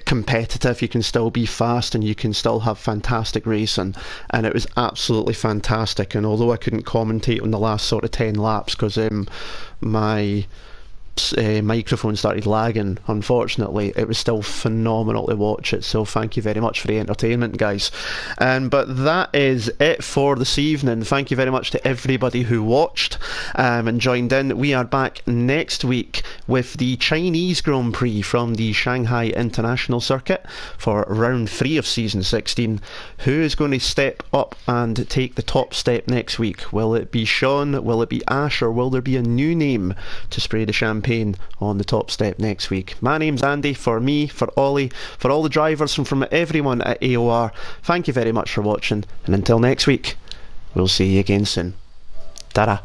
competitive, you can still be fast, and you can still have fantastic racing. And it was absolutely fantastic, and although I couldn't commentate on the last sort of 10 laps because my microphone started lagging, unfortunately, it was still phenomenal to watch it. So thank you very much for the entertainment, guys. But that is it for this evening. Thank you very much to everybody who watched and joined in. We are back next week with the Chinese Grand Prix from the Shanghai International Circuit for round 3 of season 16. Who is going to step up and take the top step next week? Will it be Sean? Will it be Ash? Or will there be a new name to spray the champagne on the top step next week? My name's Andy. For me, for Ollie, for all the drivers, and from everyone at AOR, thank you very much for watching, and until next week, we'll see you again soon. Ta-ra.